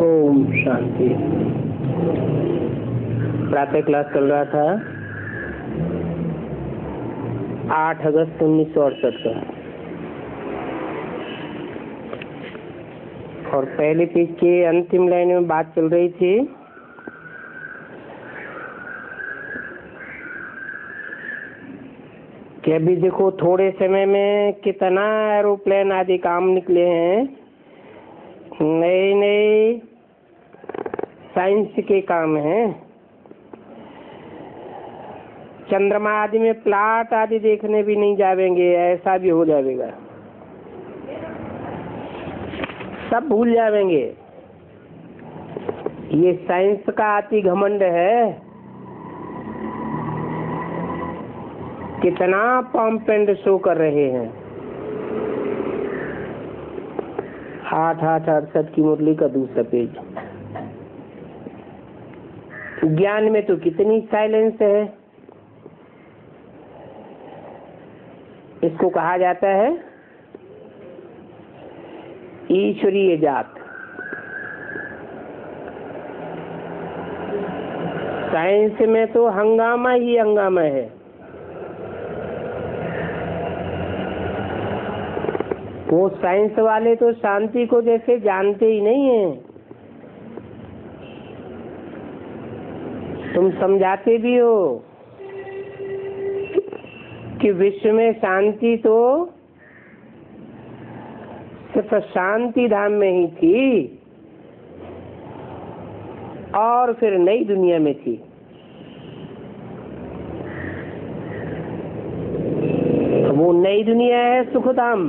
ओम शांति। प्रातः क्लास चल रहा था 8 अगस्त 1968 का, और पहले पेज के अंतिम लाइन में बात चल रही थी कि अभी देखो थोड़े समय में कितना एरोप्लेन आदि काम निकले हैं, नए नए साइंस के काम हैं। चंद्रमा आदि में प्लाट आदि देखने भी नहीं जाएंगे, ऐसा भी हो जाएगा, सब भूल जाएंगे। ये साइंस का अति घमंड है। कितना पंप एंड शो कर रहे हैं। 8/8/68 की मुरली का दूसरा पेज। ज्ञान में तो कितनी साइलेंस है। इसको कहा जाता है ईश्वरीय जात। साइंस में तो हंगामा ही हंगामा है। वो साइंस वाले तो शांति को जैसे जानते ही नहीं है। तुम समझाते भी हो कि विश्व में शांति तो सिर्फ शांति धाम में ही थी और फिर नई दुनिया में थी। वो नई दुनिया है सुखधाम,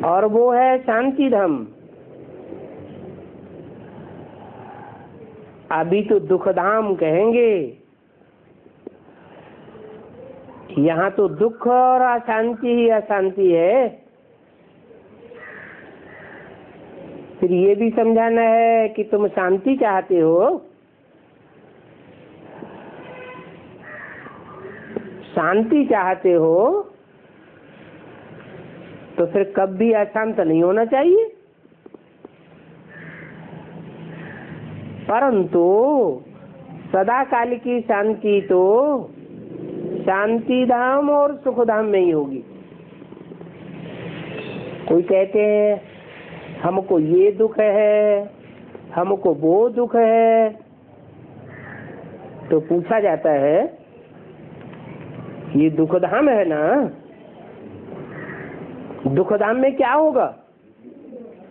और वो है शांति धाम। अभी तो दुखधाम कहेंगे। यहाँ तो दुख और अशांति ही अशांति है। फिर ये भी समझाना है कि तुम शांति चाहते हो। शांति चाहते हो तो फिर कभी अशांत नहीं होना चाहिए। परंतु सदा काल की शांति तो शांति धाम और सुख धाम में ही होगी। कोई कहते हैं हमको ये दुख है, हमको वो दुख है, तो पूछा जाता है ये दुख धाम है ना, दुख धाम में क्या होगा?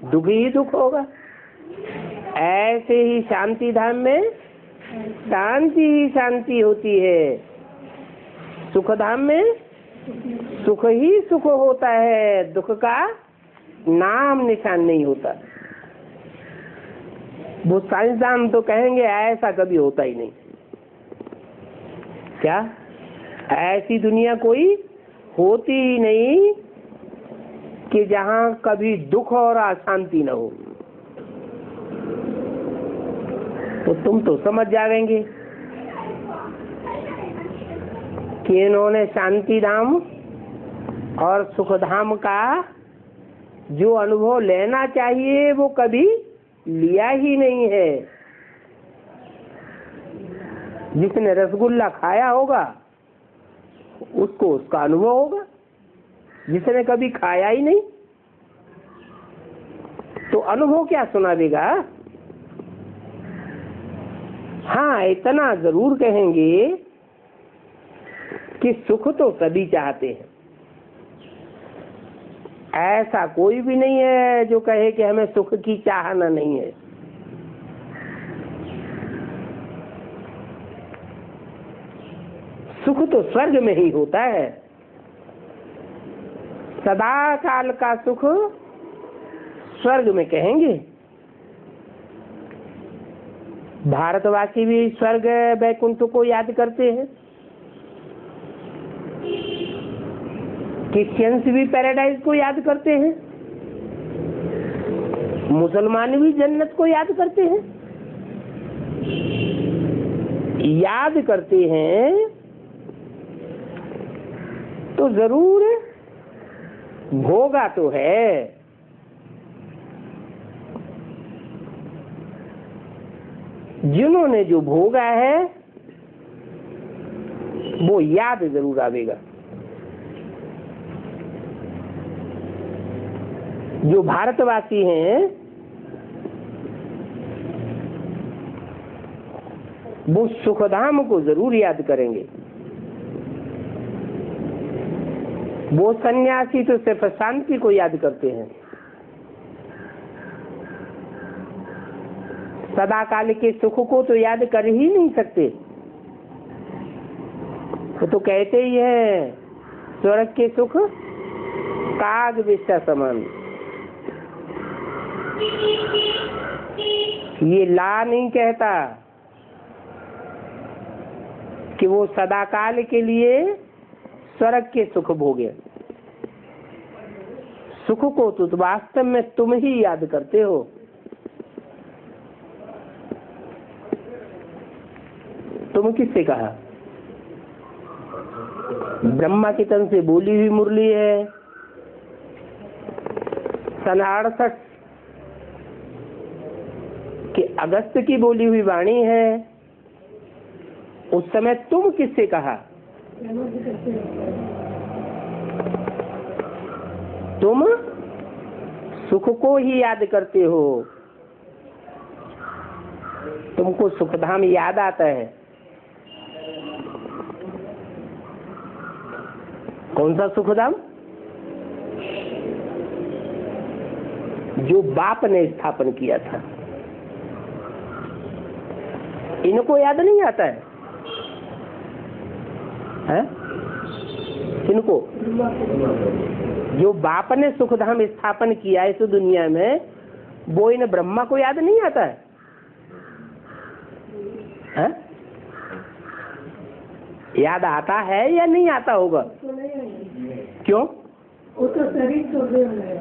दुख ही दुख होगा। ऐसे ही शांति धाम में शांति ही शांति होती है। सुख धाम में सुख ही सुख होता है, दुख का नाम निशान नहीं होता। वो साइंसदान तो कहेंगे ऐसा कभी होता ही नहीं। क्या ऐसी दुनिया कोई होती ही नहीं कि जहां कभी दुख और अशांति न हो। तो तुम तो समझ जाएंगे कि इन्होंने शांति धाम और सुख धाम का जो अनुभव लेना चाहिए वो कभी लिया ही नहीं है। जिसने रसगुल्ला खाया होगा उसको उसका अनुभव होगा, जिसने कभी खाया ही नहीं तो अनुभव क्या सुना देगा। हाँ, इतना जरूर कहेंगे कि सुख तो सभी चाहते हैं। ऐसा कोई भी नहीं है जो कहे कि हमें सुख की चाहना नहीं है। सुख तो स्वर्ग में ही होता है। सदा काल का सुख स्वर्ग में कहेंगे। भारतवासी भी स्वर्ग वैकुंठ को याद करते हैं। क्रिश्चियंस भी पैराडाइज को याद करते हैं। मुसलमान भी जन्नत को याद करते हैं। याद करते हैं तो जरूर भोगा तो है, जिन्होंने जो भोगा है वो याद जरूर आवेगा। जो भारतवासी हैं वो सुखधाम को जरूर याद करेंगे। वो सन्यासी तो सिर्फ शांति को याद करते हैं, सदा काल के सुख को तो याद कर ही नहीं सकते। वो तो कहते ही है स्वर्ग के सुख काग विषा समान। ये ला नहीं कहता कि वो सदा काल के लिए स्वर्ग के सुख भोगे। सुख को तो वास्तव में तुम ही याद करते हो। तुम किससे कहा? ब्रह्मा की तन से बोली हुई मुरली है। सन 68 के अगस्त की बोली हुई वाणी है। उस समय तुम किससे कहा? तुम सुख को ही याद करते हो। तुमको सुखधाम याद आता है। कौन सा सुखधाम? जो बाप ने स्थापन किया था। इनको याद नहीं आता है? इनको जो बाप ने सुखधाम स्थापन किया इस दुनिया में, वो इन ब्रह्मा को याद नहीं आता है? याद आता है या नहीं आता होगा? क्यों? वो तो शरीर,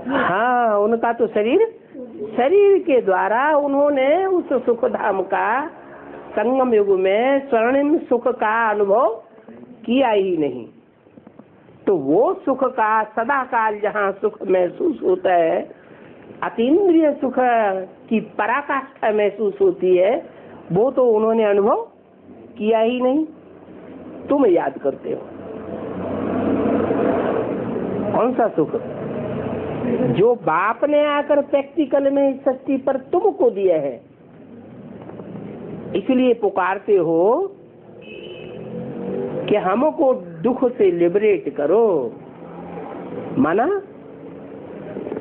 हाँ, उनका तो शरीर के द्वारा उन्होंने उस सुखधाम का संगम युग में स्वर्णिम सुख का अनुभव किया ही नहीं। तो वो सुख का सदा काल जहाँ सुख महसूस होता है, अतीन्द्रिय सुख की पराकाष्ठा महसूस होती है, वो तो उन्होंने अनुभव किया ही नहीं। तुम याद करते हो। कौन सा सुख? जो बाप ने आकर प्रैक्टिकल में इस सृष्टि पर तुमको दिया है। इसलिए पुकारते हो कि हमको दुख से लिबरेट करो। माना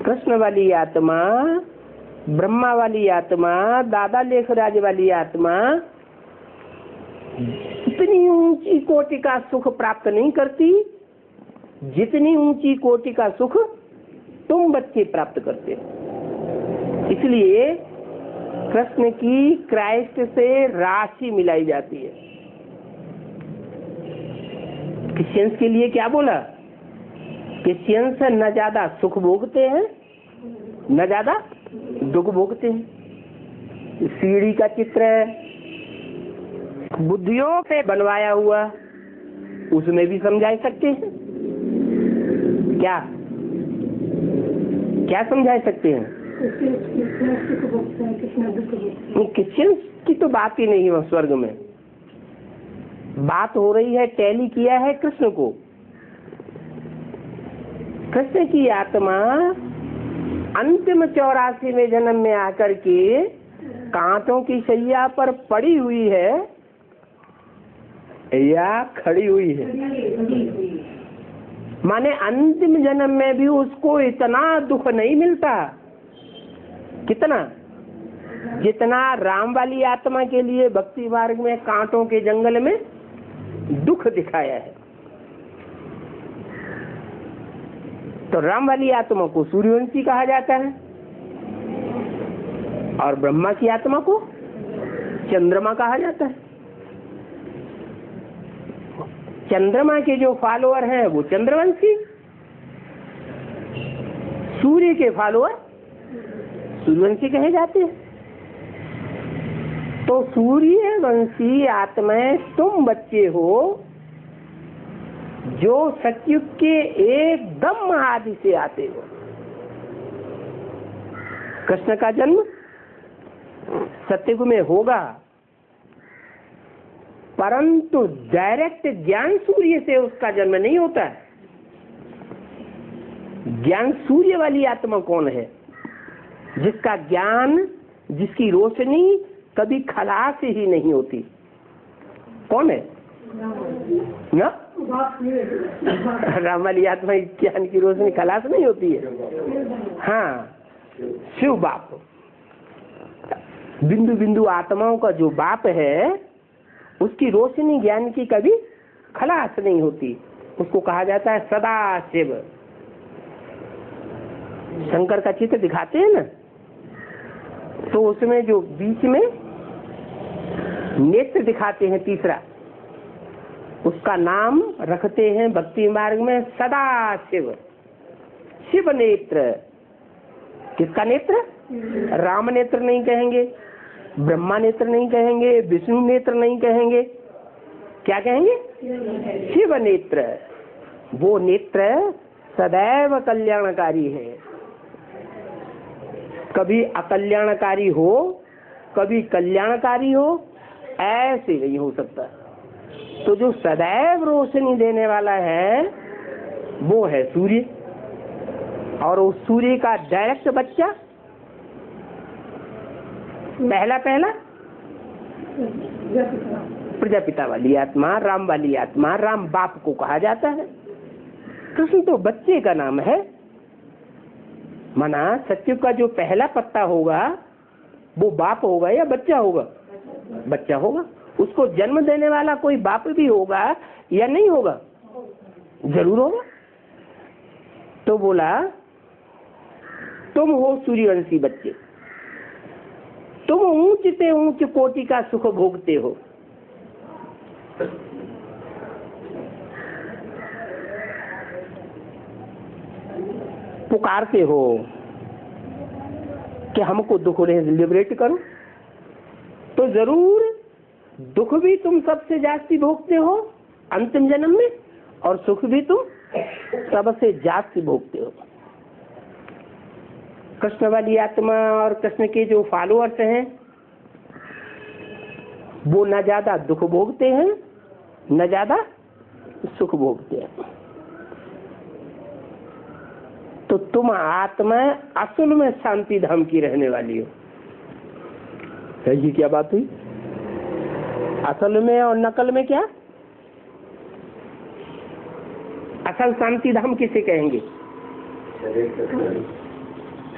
कृष्ण वाली आत्मा, ब्रह्मा वाली आत्मा, दादा लेखराज वाली आत्मा इतनी ऊंची कोटि का सुख प्राप्त नहीं करती जितनी ऊंची कोटि का सुख तुम बच्चे प्राप्त करते हो। इसलिए कृष्ण की क्राइस्ट से राशि मिलाई जाती है। क्रिश्चियंस के लिए क्या बोला? क्रिश्चियंस न ज्यादा सुख भोगते हैं न ज्यादा दुख भोगते हैं। सीढ़ी का चित्र है, बुद्धियों से बनवाया हुआ, उसमें भी समझा सकते हैं। क्या क्या समझा सकते हैं? क्रिश्चियंस की तो बात ही नहीं है। स्वर्ग में बात हो रही है, टैली किया है कृष्ण को। कृष्ण की आत्मा अंतिम 84वें जन्म में आकर के कांटों की शैया पर पड़ी हुई है या खड़ी हुई है? माने अंतिम जन्म में भी उसको इतना दुख नहीं मिलता। कितना? जितना राम वाली आत्मा के लिए भक्ति मार्ग में कांटों के जंगल में दुख दिखाया है। तो राम वाली आत्मा को सूर्यवंशी कहा जाता है और ब्रह्मा की आत्मा को चंद्रमा कहा जाता है। चंद्रमा के जो फॉलोअर हैं वो चंद्रवंशी, सूर्य के फॉलोअर सूर्यवंशी कहे जाते हैं। तो सूर्यवंशी आत्माएं तुम बच्चे हो जो सतयुग के एकदम आदि से आते हो। कृष्ण का जन्म सतयुग में होगा, परंतु डायरेक्ट ज्ञान सूर्य से उसका जन्म नहीं होता है। ज्ञान सूर्य वाली आत्मा कौन है? जिसका ज्ञान, जिसकी रोशनी कभी खला से ही नहीं होती। कौन है ना? राम वाली आत्मा ज्ञान की रोशनी खला से नहीं होती है। हाँ, शिव बाप, बिंदु बिंदु आत्माओं का जो बाप है, उसकी रोशनी ज्ञान की कभी खलास नहीं होती। उसको कहा जाता है सदा शिव। शंकर का चित्र दिखाते हैं ना, तो उसमें जो बीच में नेत्र दिखाते हैं तीसरा, उसका नाम रखते हैं भक्ति मार्ग में सदा शिव। शिव नेत्र। किसका नेत्र? राम नेत्र नहीं कहेंगे, ब्रह्मा नेत्र नहीं कहेंगे, विष्णु नेत्र नहीं कहेंगे, क्या कहेंगे? शिव नेत्र। वो नेत्र सदैव कल्याणकारी है, कभी अकल्याणकारी हो, कभी कल्याणकारी हो, ऐसे नहीं हो सकता। तो जो सदैव रोशनी देने वाला है वो है सूर्य, और उस सूर्य का डायरेक्ट बच्चा पहला प्रजापिता वाली आत्मा, राम वाली आत्मा, राम बाप को कहा जाता है। कृष्ण तो बच्चे का नाम है। माना सत्युग का जो पहला पत्ता होगा वो बाप होगा या बच्चा होगा? बच्चा होगा। उसको जन्म देने वाला कोई बाप भी होगा या नहीं होगा? जरूर होगा। तो बोला तुम हो सूर्यवंशी बच्चे, तुम ऊंच से ऊंच कोटि का सुख भोगते हो। पुकारते हो कि हमको दुख से लिबरेट करो, तो जरूर दुख भी तुम सबसे जास्ती भोगते हो अंतिम जन्म में, और सुख भी तुम सबसे जास्ती भोगते हो। कृष्ण वाली आत्मा और कृष्ण के जो फॉलोअर्स हैं वो न ज्यादा दुख भोगते हैं न ज्यादा सुख भोगते हैं। तो तुम आत्मा असल में शांति धाम की रहने वाली हो। ये क्या बात हुई? असल में और नकल में क्या? असल शांति धाम किसे कहेंगे?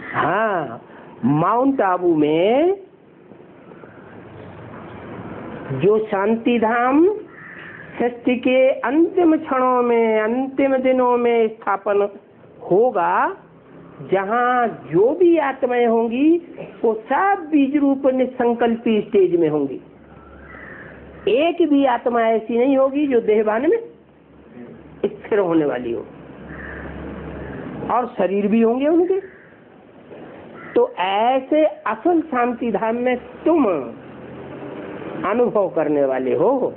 हाँ, माउंट आबू में जो शांति धाम सृष्टि के अंतिम क्षणों में, अंतिम दिनों में स्थापन होगा, जहाँ जो भी आत्माएं होंगी वो सब बीज रूप निसंकल्पी स्टेज में होंगी। एक भी आत्मा ऐसी नहीं होगी जो देहभान में स्थिर होने वाली हो, और शरीर भी होंगे उनके। तो ऐसे असल शांति धाम में तुम अनुभव करने वाले हो।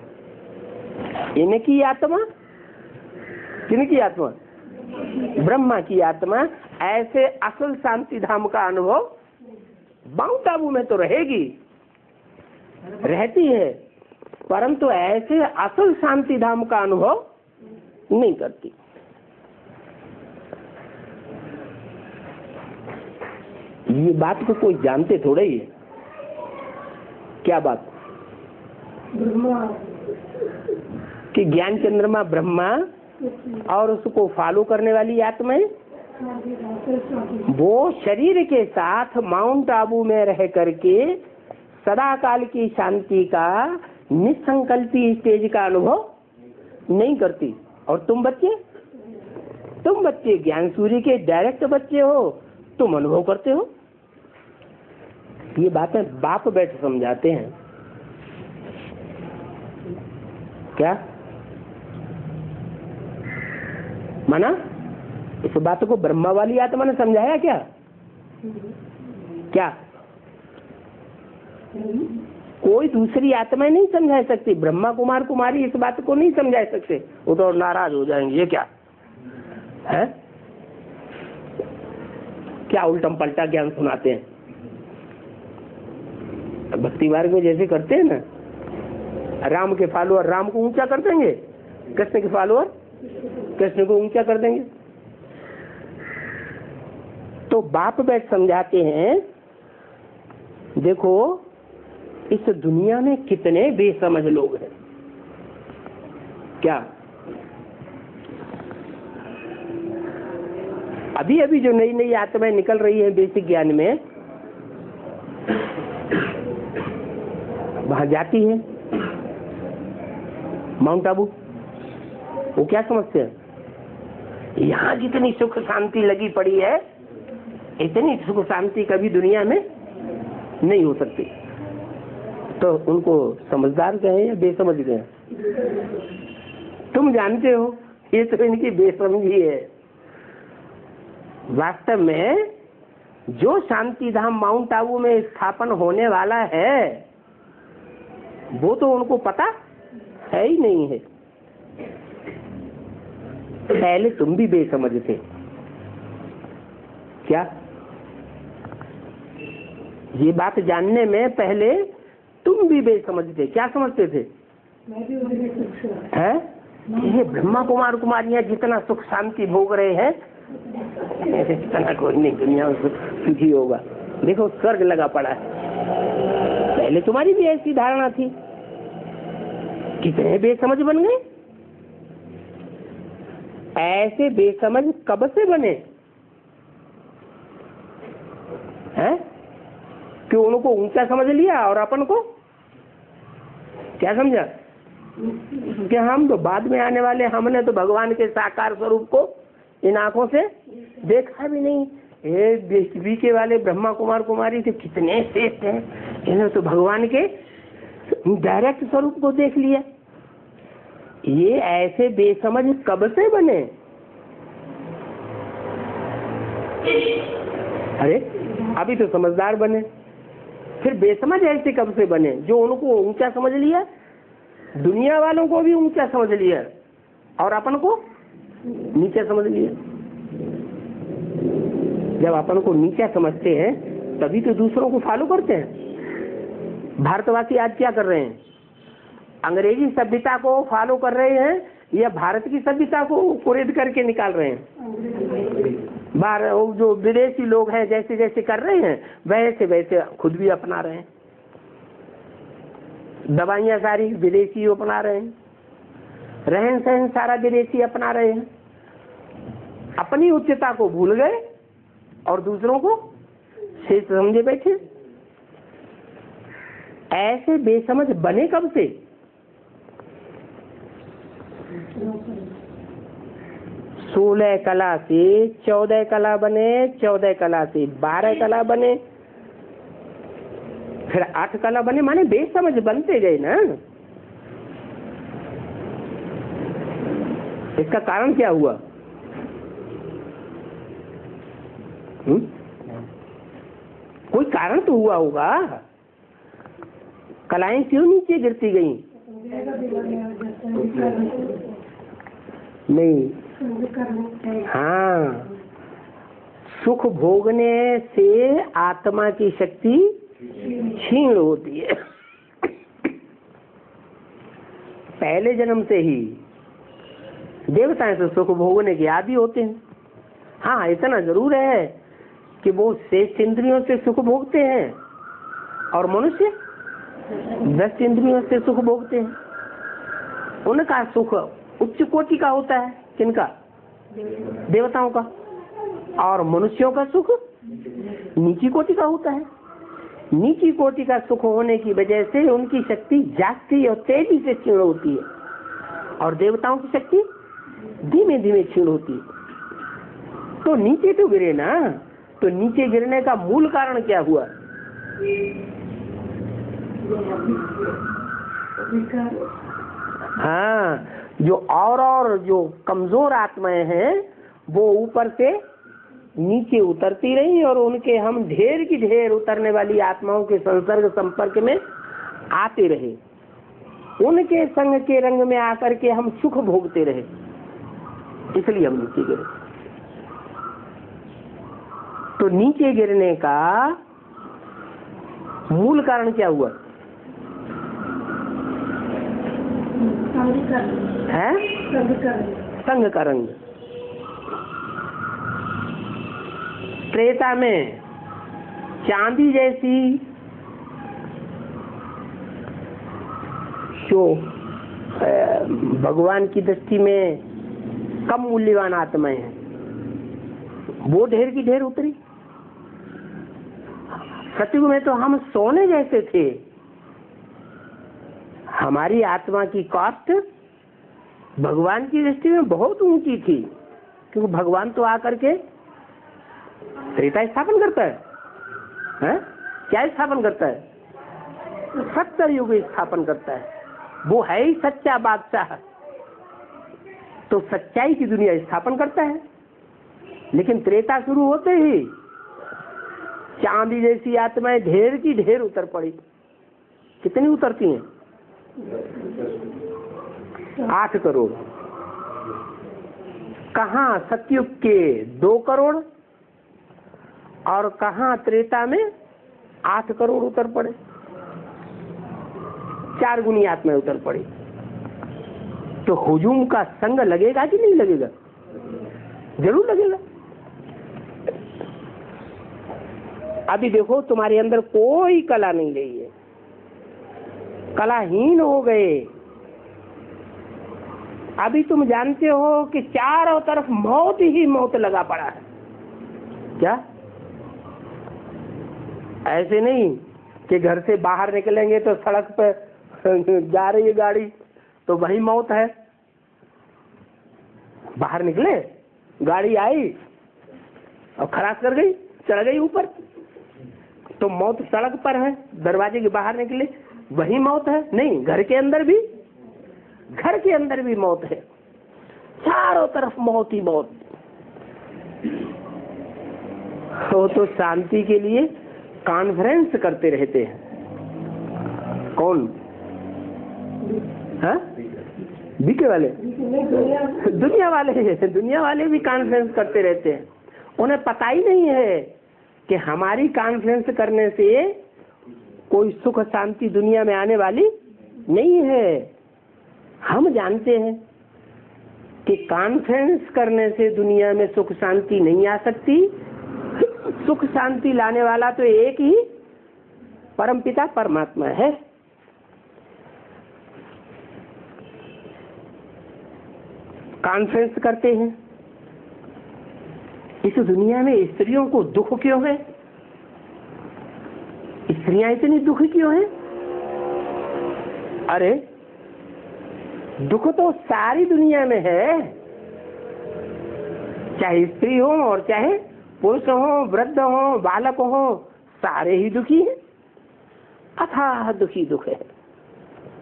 इनकी आत्मा, किनकी आत्मा? ब्रह्मा की आत्मा ऐसे असल शांति धाम का अनुभव माउंट आबू में तो रहेगी, रहती है, परंतु ऐसे असल शांति धाम का अनुभव नहीं करती। ये बात को कोई जानते थोड़ा ही है। क्या बात? कि ज्ञान चंद्रमा ब्रह्मा और उसको फॉलो करने वाली आत्माएं वो शरीर के साथ माउंट आबू में रह करके सदा काल की शांति का निसंकल्पी स्टेज का अनुभव नहीं करती। और तुम बच्चे ज्ञान सूर्य के डायरेक्ट बच्चे हो, तुम अनुभव करते हो। ये बातें बाप बैठ समझाते हैं। क्या माना? इस बात को ब्रह्मा वाली आत्मा ने समझाया क्या? क्या कोई दूसरी आत्मा नहीं समझा सकती। ब्रह्मा कुमार कुमारी इस बात को नहीं समझा सकते, वो तो नाराज हो जाएंगे, ये क्या है, क्या उल्टम पलटा ज्ञान सुनाते हैं। भक्ति मार्ग में जैसे करते हैं ना, राम के फॉलोअर राम को ऊंचा कर देंगे, कृष्ण के फॉलोअर कृष्ण को ऊंचा कर देंगे। तो बाप बैठ समझाते हैं, देखो इस दुनिया में कितने बेसमझ लोग हैं। क्या अभी अभी जो नई नई आत्माएं निकल रही है बेसिक ज्ञान में, वहां जाती है माउंट आबू, वो क्या समझते हैं, यहाँ जितनी सुख शांति लगी पड़ी है, इतनी सुख शांति कभी दुनिया में नहीं हो सकती। तो उनको समझदार कहें या बेसमझ कहें? तुम जानते हो ये तो इनकी बेसमझी है। वास्तव में जो शांति धाम माउंट आबू में स्थापन होने वाला है, वो तो उनको पता है ही नहीं है। पहले तुम भी बेसमझ थे क्या? ये बात जानने में पहले तुम भी बेसमझ थे। क्या समझते थे? हैं? ये ब्रह्मा कुमार कुमारियां जितना सुख शांति भोग रहे हैं, इतना कोई नहीं दुनिया में सुखी होगा। देखो स्वर्ग लगा पड़ा है। पहले तुम्हारी भी ऐसी धारणा थी। कितने बेसमझ बन गए। ऐसे बेसमझ कब से बने हैं? कि उनको ऊंचा समझ लिया और अपन को क्या समझा कि हम तो बाद में आने वाले, हमने तो भगवान के साकार स्वरूप को इन आंखों से देखा भी नहीं। ये बीके वाले ब्रह्मा कुमार कुमारी के कितने श्रेष्ठ हैं, इन्होंने तो भगवान के डायरेक्ट स्वरूप को देख लिया। ये ऐसे बेसमझ कब से बने? अरे अभी तो समझदार बने, फिर बेसमझ ऐसे कब से बने? जो उनको ऊंचा समझ लिया, दुनिया वालों को भी ऊंचा समझ लिया और अपन को नीचा समझ लिया। जब अपन को नीचा समझते हैं तभी तो दूसरों को फॉलो करते हैं। भारतवासी आज क्या कर रहे हैं? अंग्रेजी सभ्यता को फॉलो कर रहे हैं या भारत की सभ्यता को कुरेद करके निकाल रहे हैं? बाहर जो विदेशी लोग हैं जैसे जैसे कर रहे हैं वैसे वैसे खुद भी अपना रहे हैं। दवाइयां सारी विदेशी अपना रहे हैं, रहन सहन सारा विदेशी अपना रहे हैं। अपनी उच्चता को भूल गए और दूसरों को शेष समझे बैठे। ऐसे बेसमझ बने कब से? सोलह कला से 14 कला बने, 14 कला से 12 कला बने, फिर 8 कला बने, माने बेसमझ बनते गए ना। इसका कारण क्या हुआ? कोई कारण तो हुआ होगा। कलाएं क्यों नीचे गिरती गई? नहीं, हाँ, सुख भोगने से आत्मा की शक्ति क्षीण होती है। पहले जन्म से ही देवताएं तो सुख भोगने के आदी होते हैं। हाँ, इतना जरूर है कि वो शेष इंद्रियों से सुख भोगते हैं और मनुष्य 10 इंद्रियों से सुख भोगते हैं। उनका सुख उच्च कोटि का होता है। किनका? देवताओं का। और मनुष्यों का सुख नीची कोटि का होता है। नीची कोटि का सुख होने की वजह से उनकी शक्ति जागती और तेजी से क्षीण होती है और देवताओं की शक्ति धीमे धीमे क्षीण होती है। तो नीचे तो गिरे ना। तो नीचे गिरने का मूल कारण क्या हुआ? हाँ, जो जो कमजोर आत्माएं हैं वो ऊपर से नीचे उतरती रही और उनके हम ढेर की ढेर उतरने वाली आत्माओं के संसर्ग संपर्क में आते रहे, उनके संग के रंग में आकर के हम सुख भोगते रहे, इसलिए हम नीचे गिरे। तो नीचे गिरने का मूल कारण क्या हुआ है? संग का रंग। त्रेता में चांदी जैसी जो भगवान की दृष्टि में कम मूल्यवान आत्माएं हैं, वो ढेर की ढेर उतरी। सतयुग में तो हम सोने जैसे थे, हमारी आत्मा की कॉस्ट भगवान की दृष्टि में बहुत ऊंची थी, क्योंकि भगवान तो आकर के त्रेता स्थापन करता है? क्या स्थापन करता है? सत्तर युग स्थापन करता है। वो है ही सच्चा बादशाह, तो सच्चाई की दुनिया स्थापन करता है। लेकिन त्रेता शुरू होते ही चांदी जैसी आत्माएं ढेर की ढेर उतर पड़ी। कितनी उतरती हैं? 8 करोड़। कहाँ सतयुग के 2 करोड़ और कहाँ त्रेता में 8 करोड़ उतर पड़े। 4 गुनी आत्माएं उतर पड़ी। तो हुजूम का संग लगेगा कि नहीं लगेगा? जरूर लगेगा। अभी देखो, तुम्हारे अंदर कोई कला नहीं रही है, कलाहीन हो गए। अभी तुम जानते हो कि चारों तरफ मौत ही मौत लगा पड़ा है। क्या? ऐसे नहीं कि घर से बाहर निकलेंगे तो सड़क पर जा रही है गाड़ी तो वही मौत है। बाहर निकले, गाड़ी आई और खलास कर गई, चढ़ गई ऊपर, तो मौत सड़क पर है। दरवाजे के बाहर निकले, वही मौत है। नहीं, घर के अंदर भी मौत है। चारों तरफ मौत ही मौत। तो शांति के लिए कॉन्फ्रेंस करते रहते हैं। कौन? बीके वाले, दुनिया वाले भी कॉन्फ्रेंस करते रहते हैं। उन्हें पता ही नहीं है कि हमारी कॉन्फ्रेंस करने से कोई सुख शांति दुनिया में आने वाली नहीं है। हम जानते हैं कि कॉन्फ्रेंस करने से दुनिया में सुख शांति नहीं आ सकती। सुख शांति लाने वाला तो एक ही परमपिता परमात्मा है। कॉन्फ्रेंस करते हैं। इस दुनिया में स्त्रियों को दुख क्यों है? स्त्रियां इतनी दुखी क्यों हैं? अरे दुख तो सारी दुनिया में है, चाहे स्त्री हो और चाहे पुरुष हो, वृद्ध हो, बालक हो, सारे ही दुखी हैं। अथाह दुखी दुख है,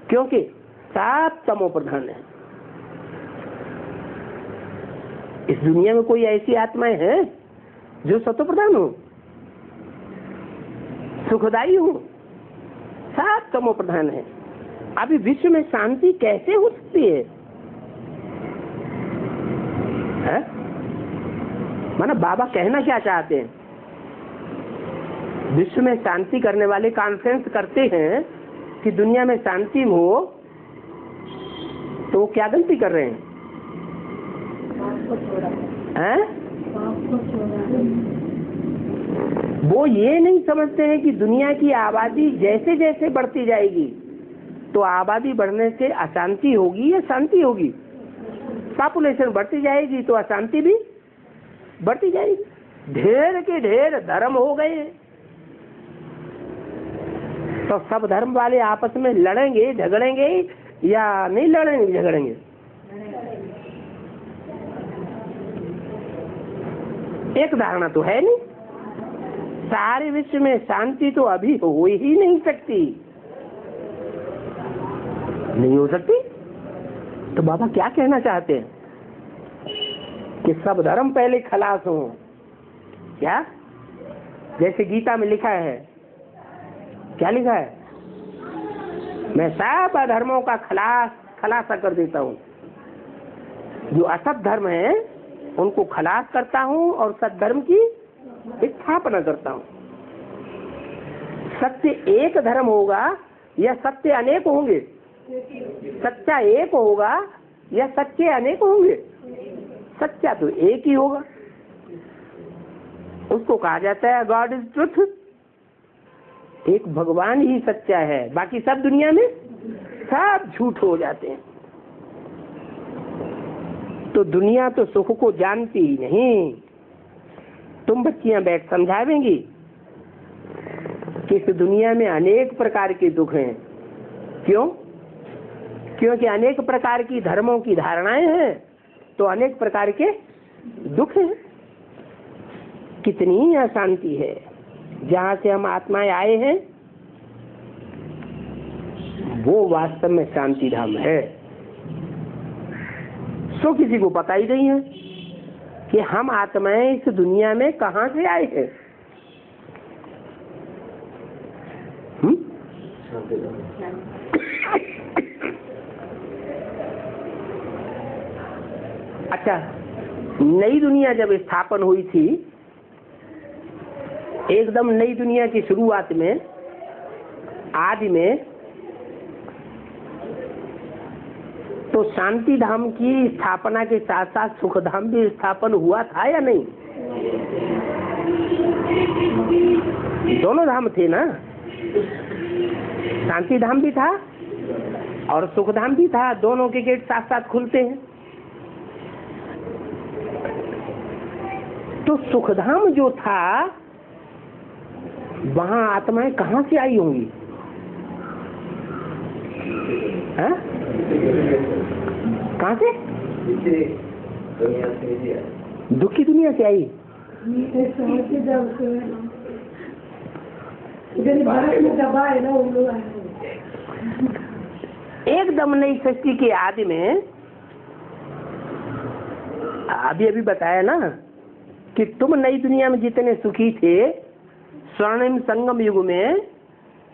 क्योंकि सब तमो प्रधान है। इस दुनिया में कोई ऐसी आत्माएं हैं जो सतो प्रधान हो, सुखदायी हो? सब तमो प्रधान है। अभी विश्व में शांति कैसे हो सकती है? माना बाबा कहना क्या चाहते हैं? विश्व में शांति करने वाले कॉन्फ्रेंस करते हैं कि दुनिया में शांति हो, तो क्या गलती कर रहे हैं? वो ये नहीं समझते हैं कि दुनिया की आबादी जैसे जैसे बढ़ती जाएगी तो आबादी बढ़ने से अशांति होगी या शांति होगी? पॉपुलेशन बढ़ती जाएगी तो अशांति भी बढ़ती जाएगी। ढेर के ढेर धर्म हो गए, तो सब धर्म वाले आपस में लड़ेंगे झगड़ेंगे या नहीं लड़ेंगे झगड़ेंगे? एक धारणा तो है नहीं। सारे विश्व में शांति तो अभी हो ही नहीं सकती, नहीं हो सकती। तो बाबा क्या कहना चाहते हैं कि सब धर्म पहले खलास हो। क्या? जैसे गीता में लिखा है, क्या लिखा है? मैं सब अधर्मों का खलासा कर देता हूँ। जो असत धर्म है उनको खलास करता हूँ और सद्धर्म की स्थापना करता हूँ। सत्य एक धर्म होगा या सत्य अनेक होंगे? सच्चा एक होगा या सच्चे अनेक होंगे? सच्चा तो एक ही होगा। उसको कहा जाता है गॉड इज ट्रुथ। एक भगवान ही सच्चा है, बाकी सब दुनिया में सब झूठ हो जाते हैं। तो दुनिया तो सुख को जानती ही नहीं। तुम बच्चियां बैठ समझावेंगी कि इस दुनिया में अनेक प्रकार के दुख हैं। क्यों? क्योंकि अनेक प्रकार की धर्मों की धारणाएं हैं तो अनेक प्रकार के दुख हैं। कितनी अशांति है। जहां से हम आत्माएं आए हैं वो वास्तव में शांति धाम है। सो किसी को पता ही नहीं है कि हम आत्माएं इस दुनिया में कहां से आए हैं। अच्छा, नई दुनिया जब स्थापन हुई थी, एकदम नई दुनिया की शुरुआत में, आदि में, तो शांति धाम की स्थापना के साथ साथ सुख धाम भी स्थापन हुआ था या नहीं? दोनों धाम थे ना। शांति धाम भी था और सुख धाम भी था। दोनों के गेट साथ साथ खुलते हैं। तो सुखधाम जो था वहां आत्माएं कहां से आई होंगी? कहां से? दुख की दुनिया से आई। एकदम नई सृष्टि के आदि में अभी बताया ना कि तुम नई दुनिया में जितने सुखी थे, स्वर्णिम संगम युग में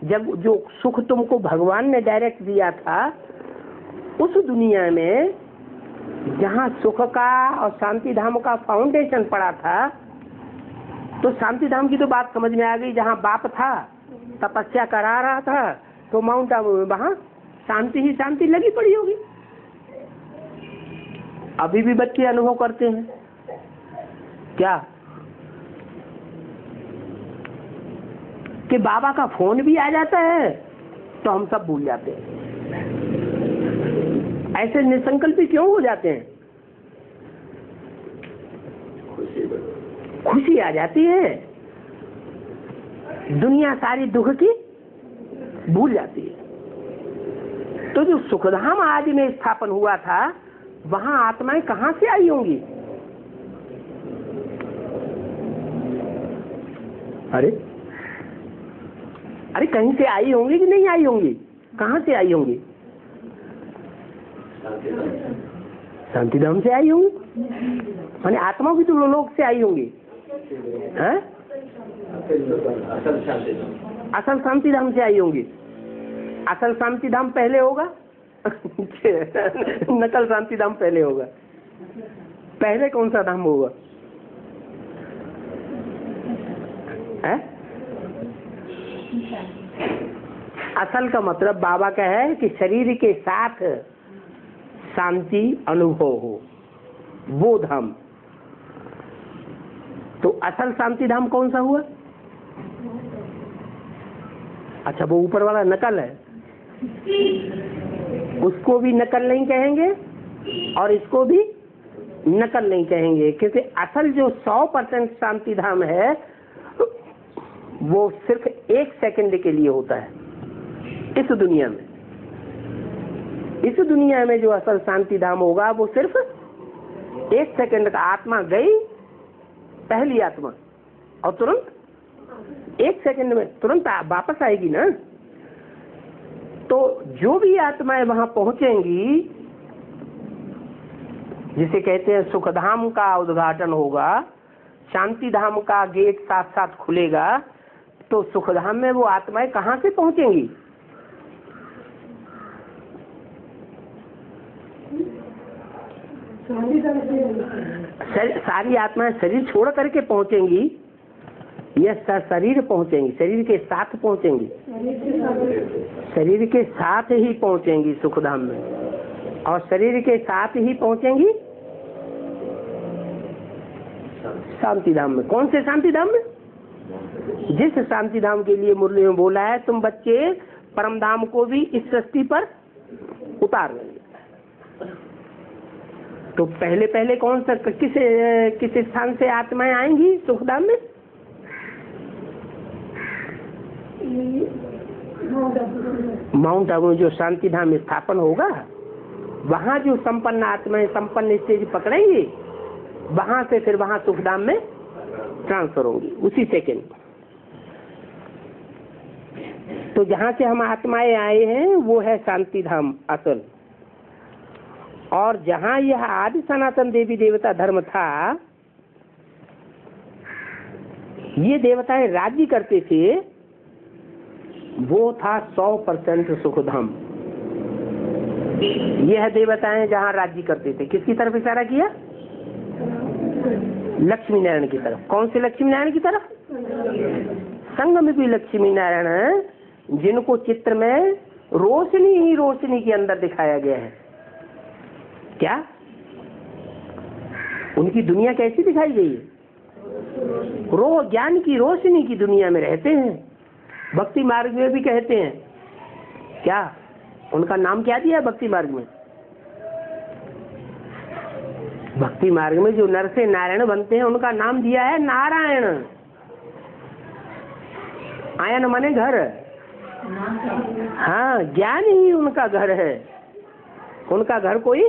जब जो सुख तुमको भगवान ने डायरेक्ट दिया था, उस दुनिया में जहाँ सुख का और शांति धाम का फाउंडेशन पड़ा था, तो शांति धाम की तो बात समझ में आ गई। जहाँ बाप था, तपस्या करा रहा था, तो माउंट आबू में वहाँ शांति ही शांति लगी पड़ी होगी। अभी भी बच्चे अनुभव करते हैं क्या कि बाबा का फोन भी आ जाता है तो हम सब भूल जाते हैं। ऐसे निसंकल्पी क्यों हो जाते हैं? खुशी आ जाती है, दुनिया सारी दुख की भूल जाती है। तो जो सुखधाम आदि में स्थापन हुआ था, वहां आत्माएं कहां से आई होंगी? अरे कहीं से आई होंगी कि नहीं आई होंगी? कहां से आई होंगी? शांति धाम से आई होंगी। माने आत्मा भी तो लोक से आई होंगी। हैं? असल शांति धाम से आई होंगी। असल शांति धाम पहले होगा नकल शांति धाम पहले होगा? पहले कौन सा धाम होगा? है? असल का मतलब बाबा का है कि शरीर के साथ शांति अनुभव हो, वो धाम। तो असल शांति धाम कौन सा हुआ? अच्छा, वो ऊपर वाला नकल है, उसको भी नकल नहीं कहेंगे और इसको भी नकल नहीं कहेंगे, क्योंकि असल जो 100% शांति धाम है वो सिर्फ 1 सेकंड के लिए होता है। इस दुनिया में जो असल शांति धाम होगा वो सिर्फ 1 सेकंड का। आत्मा गई, पहली आत्मा, और तुरंत 1 सेकंड में तुरंत वापस आएगी ना। तो जो भी आत्माएं वहां पहुंचेंगी, जिसे कहते हैं सुखधाम का उद्घाटन होगा, शांति धाम का गेट साथ साथ खुलेगा, तो सुखधाम में वो आत्माएं कहां से पहुंचेंगी? सारी आत्माएं शरीर छोड़ करके पहुंचेंगी या शरीर पहुंचेंगी? शरीर के साथ पहुंचेंगी, शरीर के साथ ही पहुंचेंगी सुखधाम में, और शरीर के साथ ही पहुंचेंगी शांति धाम में। कौन से शांति धाम में? जिस शांति धाम के लिए मुरली में बोला है तुम बच्चे परम धाम को भी इस सृष्टि पर उतार लेंगे। तो पहले पहले कौन सा किस स्थान से आत्माएं आएंगी सुखधाम में? माउंट आबू में जो शांति धाम स्थापन होगा वहाँ जो संपन्न आत्माएं संपन्न स्टेज पकड़ेंगी, वहां से फिर वहां सुखधाम में ट्रांसफर होंगी उसी सेकेंड। तो जहाँ से हम आत्माएं आए हैं वो है शांति धाम असल। और जहाँ यह आदि सनातन देवी देवता धर्म था, ये देवताएं राज्य करते थे, वो था 100% सुखधाम। यह देवताएं जहाँ राज्य करते थे, किसकी तरफ इशारा किया? लक्ष्मी नारायण की तरफ। कौन से लक्ष्मी नारायण की तरफ? संग में भी लक्ष्मी नारायण, जिनको चित्र में रोशनी ही रोशनी के अंदर दिखाया गया है। क्या उनकी दुनिया कैसी दिखाई गई है? ज्ञान की रोशनी की दुनिया में रहते हैं। भक्ति मार्ग में भी कहते हैं, क्या उनका नाम क्या दिया है भक्ति मार्ग में? भक्ति मार्ग में जो नर से नारायण बनते हैं उनका नाम दिया है नारायण। आयन माने घर। हाँ, ज्ञान ही उनका घर है। उनका घर कोई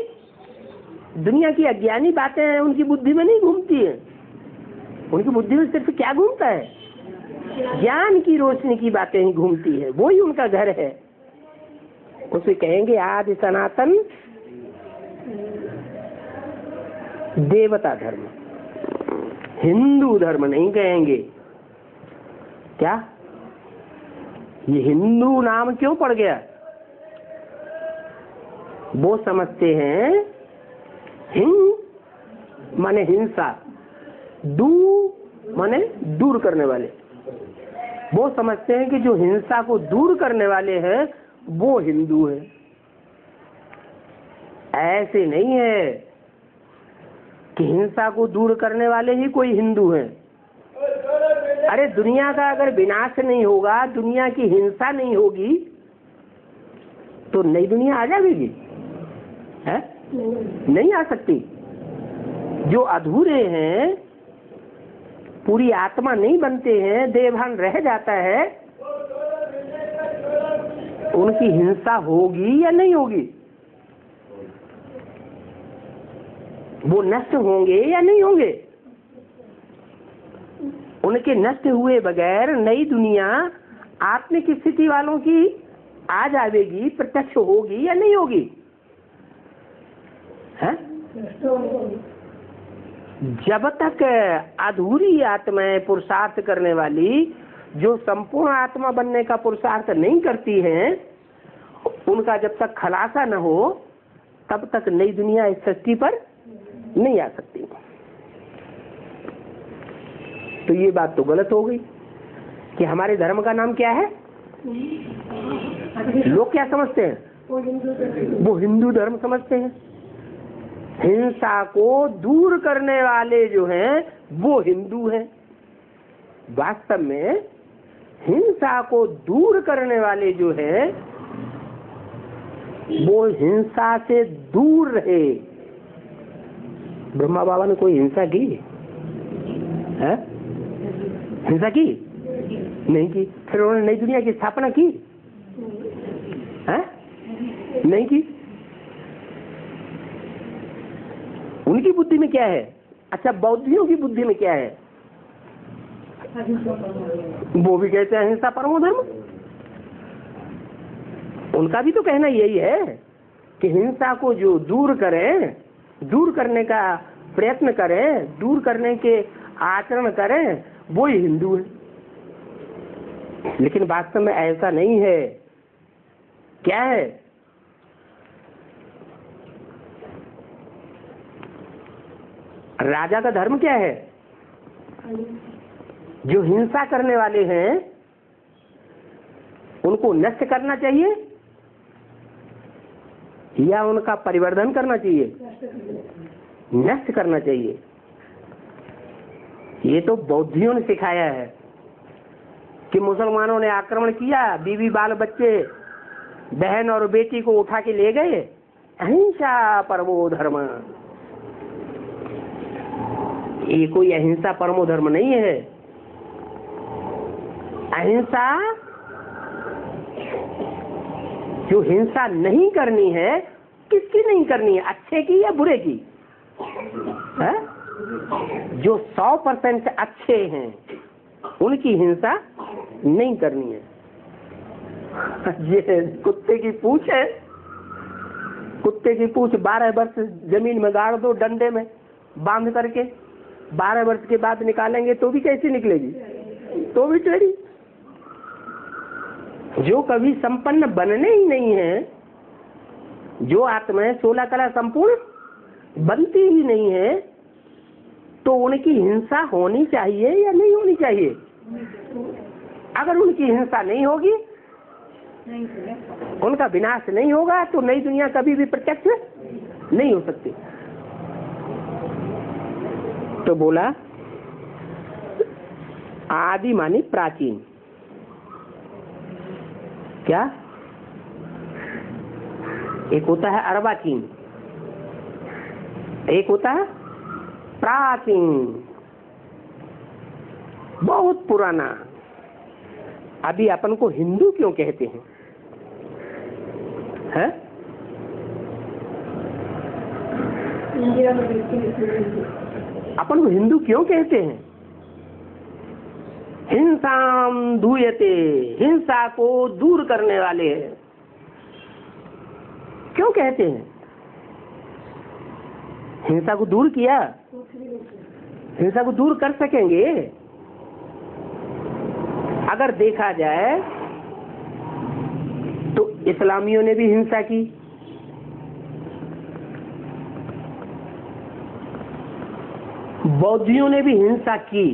दुनिया की अज्ञानी बातें उनकी बुद्धि में नहीं घूमती है। उनकी बुद्धि में सिर्फ क्या घूमता है? ज्ञान की रोशनी की बातें ही घूमती है, वो ही उनका घर है। उसे कहेंगे आदि सनातन देवता धर्म, हिंदू धर्म नहीं कहेंगे। क्या ये हिंदू नाम क्यों पड़ गया? वो समझते हैं हिंग माने हिंसा, दू माने दूर करने वाले। वो समझते हैं कि जो हिंसा को दूर करने वाले हैं वो हिंदू है। ऐसे नहीं है कि हिंसा को दूर करने वाले ही कोई हिंदू हैं। अरे दुनिया का अगर विनाश नहीं होगा, दुनिया की हिंसा नहीं होगी, तो नई दुनिया आ जाएगी? है नहीं आ सकती। जो अधूरे हैं, पूरी आत्मा नहीं बनते हैं, देहभान रह जाता है, उनकी हिंसा होगी या नहीं होगी? वो नष्ट होंगे या नहीं होंगे? उनके नष्ट हुए बगैर नई दुनिया आत्मिक स्थिति वालों की आ जाएगी, प्रत्यक्ष होगी या नहीं होगी? है? जब तक अधूरी आत्माएं पुरुषार्थ करने वाली, जो संपूर्ण आत्मा बनने का पुरुषार्थ नहीं करती हैं, उनका जब तक खलासा न हो तब तक नई दुनिया इस सृष्टि पर नहीं आ सकती। तो ये बात तो गलत हो गई कि हमारे धर्म का नाम क्या है। लोग क्या समझते हैं? वो हिंदू धर्म समझते हैं। हिंसा को दूर करने वाले जो हैं वो हिंदू हैं। वास्तव में हिंसा को दूर करने वाले जो हैं वो हिंसा से दूर रहे। ब्रह्मा बाबा ने कोई हिंसा की है? हिंसा की नहीं की। फिर उन्होंने नई दुनिया की स्थापना की है? नहीं की। उनकी बुद्धि में क्या है? अच्छा, बौद्धियों की बुद्धि में क्या है? वो भी कहते हैं हिंसा परमो धर्म। उनका भी तो कहना यही है कि हिंसा को जो दूर करें, दूर करने का प्रयत्न करें, दूर करने के आचरण करें, वो ही हिंदू है। लेकिन वास्तव में ऐसा नहीं है। क्या है? राजा का धर्म क्या है? जो हिंसा करने वाले हैं उनको नष्ट करना चाहिए या उनका परिवर्धन करना चाहिए? नष्ट करना चाहिए। ये तो बौद्धियों ने सिखाया है कि मुसलमानों ने आक्रमण किया, बीवी बाल बच्चे बहन और बेटी को उठा के ले गए, अहिंसा परमो धर्म। ये कोई अहिंसा परमो धर्म नहीं है। अहिंसा, जो हिंसा नहीं करनी है, किसकी नहीं करनी है? अच्छे की या बुरे की? है? जो 100% अच्छे हैं उनकी हिंसा नहीं करनी है। ये कुत्ते की पूंछ है, कुत्ते की पूंछ 12 वर्ष जमीन में गाड़ दो डंडे में बांध करके, 12 वर्ष के बाद निकालेंगे तो भी कैसी निकलेगी? तो भी टेढ़ी। जो कभी संपन्न बनने ही नहीं है, जो आत्माएं 16 कला संपूर्ण बनती ही नहीं है, तो उनकी हिंसा होनी चाहिए या नहीं होनी चाहिए? अगर उनकी हिंसा नहीं होगी, उनका विनाश नहीं होगा, तो नई दुनिया कभी भी प्रत्यक्ष नहीं हो सकती। तो बोला आदि मानी प्राचीन। क्या? एक होता है अर्वाचीन, एक होता है प्राचीन, बहुत पुराना। अभी अपन को हिंदू क्यों कहते हैं? है? अपन को हिंदू क्यों कहते हैं? हिंसाम दूयते, हिंसा को दूर करने वाले हैं। क्यों कहते हैं? हिंसा को दूर किया, हिंसा को दूर कर सकेंगे? अगर देखा जाए तो इस्लामियों ने भी हिंसा की, बौद्धियों ने भी हिंसा की।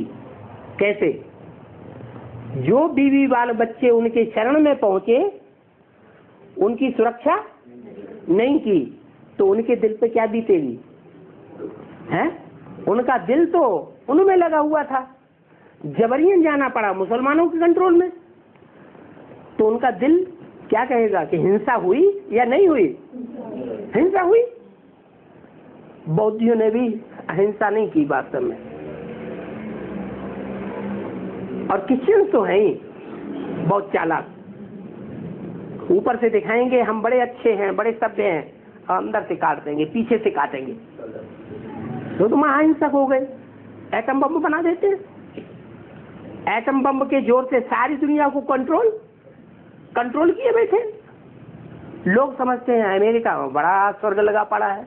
कैसे? जो बीवी बाल बच्चे उनके शरण में पहुंचे, उनकी सुरक्षा नहीं की, तो उनके दिल पे क्या बीतेगी? है? उनका दिल तो उनमें लगा हुआ था, जबरियन जाना पड़ा मुसलमानों के कंट्रोल में, तो उनका दिल क्या कहेगा कि हिंसा हुई या नहीं हुई? हिंसा हुई। बौद्धियों ने भी अहिंसा नहीं की वास्तव में। और क्रिश्चियंस तो हैं ही बहुत चालाक, ऊपर से दिखाएंगे हम बड़े अच्छे हैं, बड़े सभ्य हैं, और अंदर से काट देंगे, पीछे से काटेंगे। तो महाहिंसक हो गए, एटम बम बना देते हैं। एटम बम के जोर से सारी दुनिया को कंट्रोल किए बैठे। लोग समझते हैं अमेरिका में बड़ा स्वर्ग लगा पड़ा है,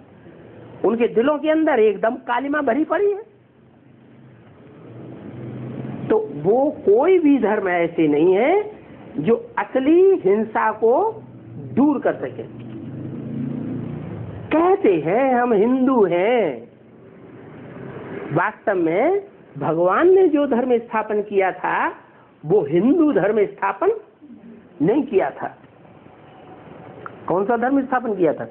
उनके दिलों के अंदर एकदम कालिमा भरी पड़ी है। तो वो कोई भी धर्म ऐसे नहीं है जो असली हिंसा को दूर कर सके। कहते हैं हम हिंदू हैं, वास्तव में भगवान ने जो धर्म स्थापन किया था वो हिंदू धर्म स्थापन नहीं किया था। कौन सा धर्म स्थापन किया था?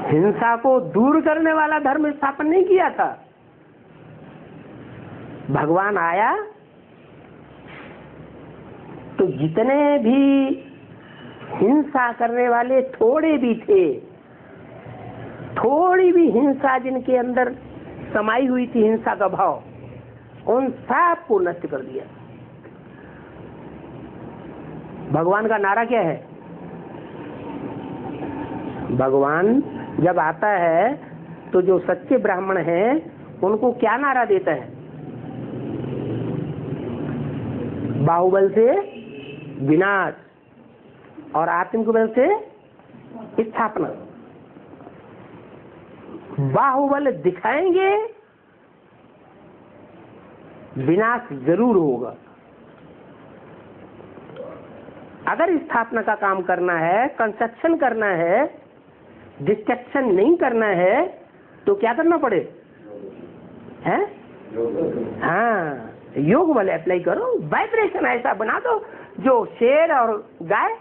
हिंसा को दूर करने वाला धर्म स्थापन नहीं किया था। भगवान आया तो जितने भी हिंसा करने वाले थोड़े भी थे, थोड़ी भी हिंसा जिनके अंदर समाई हुई थी, हिंसा का भाव, उन सब को नष्ट कर दिया। भगवान का नारा क्या है? भगवान जब आता है तो जो सच्चे ब्राह्मण हैं उनको क्या नारा देता है? बाहुबल से विनाश और आत्मिक बल से स्थापना। बाहुबल दिखाएंगे, विनाश जरूर होगा। अगर स्थापना का काम करना है, कंस्ट्रक्शन करना है, डिस्ट्रक्शन नहीं करना है तो क्या करना पड़े हैं? हाँ, योग वाले अप्लाई करो, वाइब्रेशन ऐसा बना दो जो शेर और गाय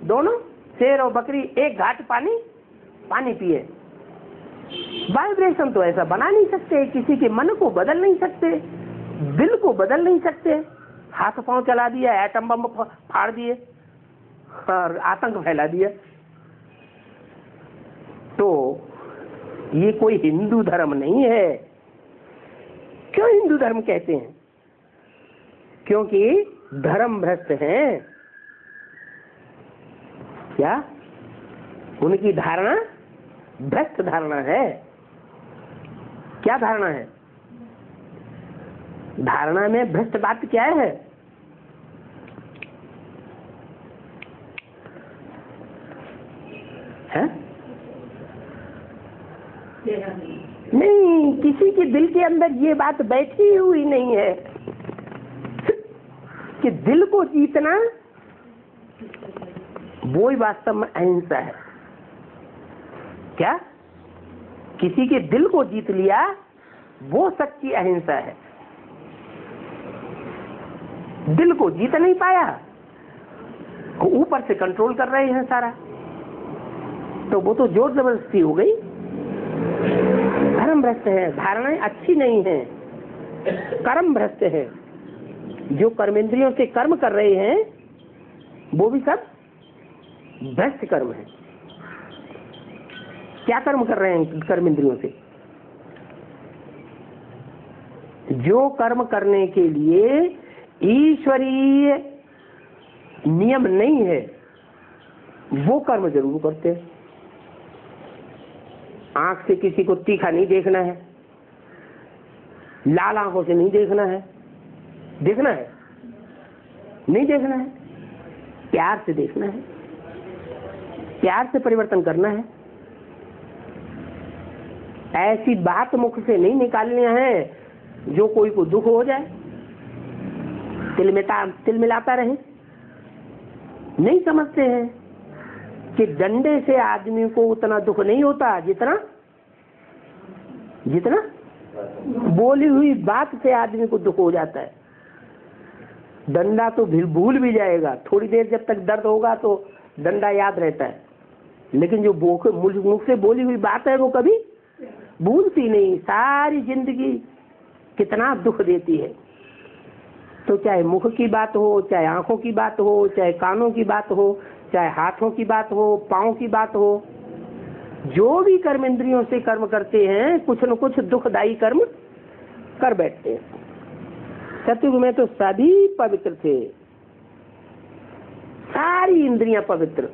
दोनों, शेर और बकरी एक घाट पानी पिए। वाइब्रेशन तो ऐसा बना नहीं सकते, किसी के मन को बदल नहीं सकते, दिल को बदल नहीं सकते। हाथ पांव चला दिया, एटम बम फाड़ दिए और आतंक फैला दिया। तो ये कोई हिंदू धर्म नहीं है। क्यों हिंदू धर्म कहते हैं? क्योंकि धर्म भ्रष्ट हैं। क्या? उनकी धारणा भ्रष्ट धारणा है। क्या धारणा है? धारणा में भ्रष्ट बात क्या है? नहीं, किसी के दिल के अंदर ये बात बैठी हुई नहीं है कि दिल को जीतना वो ही वास्तव में अहिंसा है। क्या? किसी के दिल को जीत लिया वो सच्ची अहिंसा है। दिल को जीत नहीं पाया, ऊपर से कंट्रोल कर रहे हैं सारा, तो वो तो जोर जबरदस्ती हो गई। धर्म भ्रष्ट है, धारणाएं अच्छी नहीं है, कर्म भ्रष्ट है। जो कर्मेंद्रियों से कर्म कर रहे हैं वो भी सब भ्रष्ट कर्म है। क्या कर्म कर रहे हैं कर्मेंद्रियों से? जो कर्म करने के लिए ईश्वरीय नियम नहीं है वो कर्म जरूर करते हैं। आंख से किसी को तीखा नहीं देखना है, लाल आंखों से नहीं देखना है। देखना है? नहीं देखना है, प्यार से देखना है, प्यार से परिवर्तन करना है। ऐसी बात मुख से नहीं निकालनी है जो कोई को दुख हो जाए, तिल मिलाता रहे। नहीं समझते हैं कि डंडे से आदमी को उतना दुख नहीं होता जितना बोली हुई बात से आदमी को दुख हो जाता है। डंडा तो भूल भी जाएगा, थोड़ी देर जब तक दर्द होगा तो डंडा याद रहता है, लेकिन जो मुख से बोली हुई बात है वो कभी भूलती नहीं। सारी जिंदगी कितना दुख देती है। तो चाहे मुख की बात हो, चाहे आंखों की बात हो, चाहे कानों की बात हो, चाहे हाथों की बात हो, पांव की बात हो, जो भी कर्मेंद्रियों से कर्म करते हैं कुछ न कुछ दुखदायी कर्म कर बैठते हैं। सतयुग में तो सभी पवित्र थे, सारी इंद्रियां पवित्र,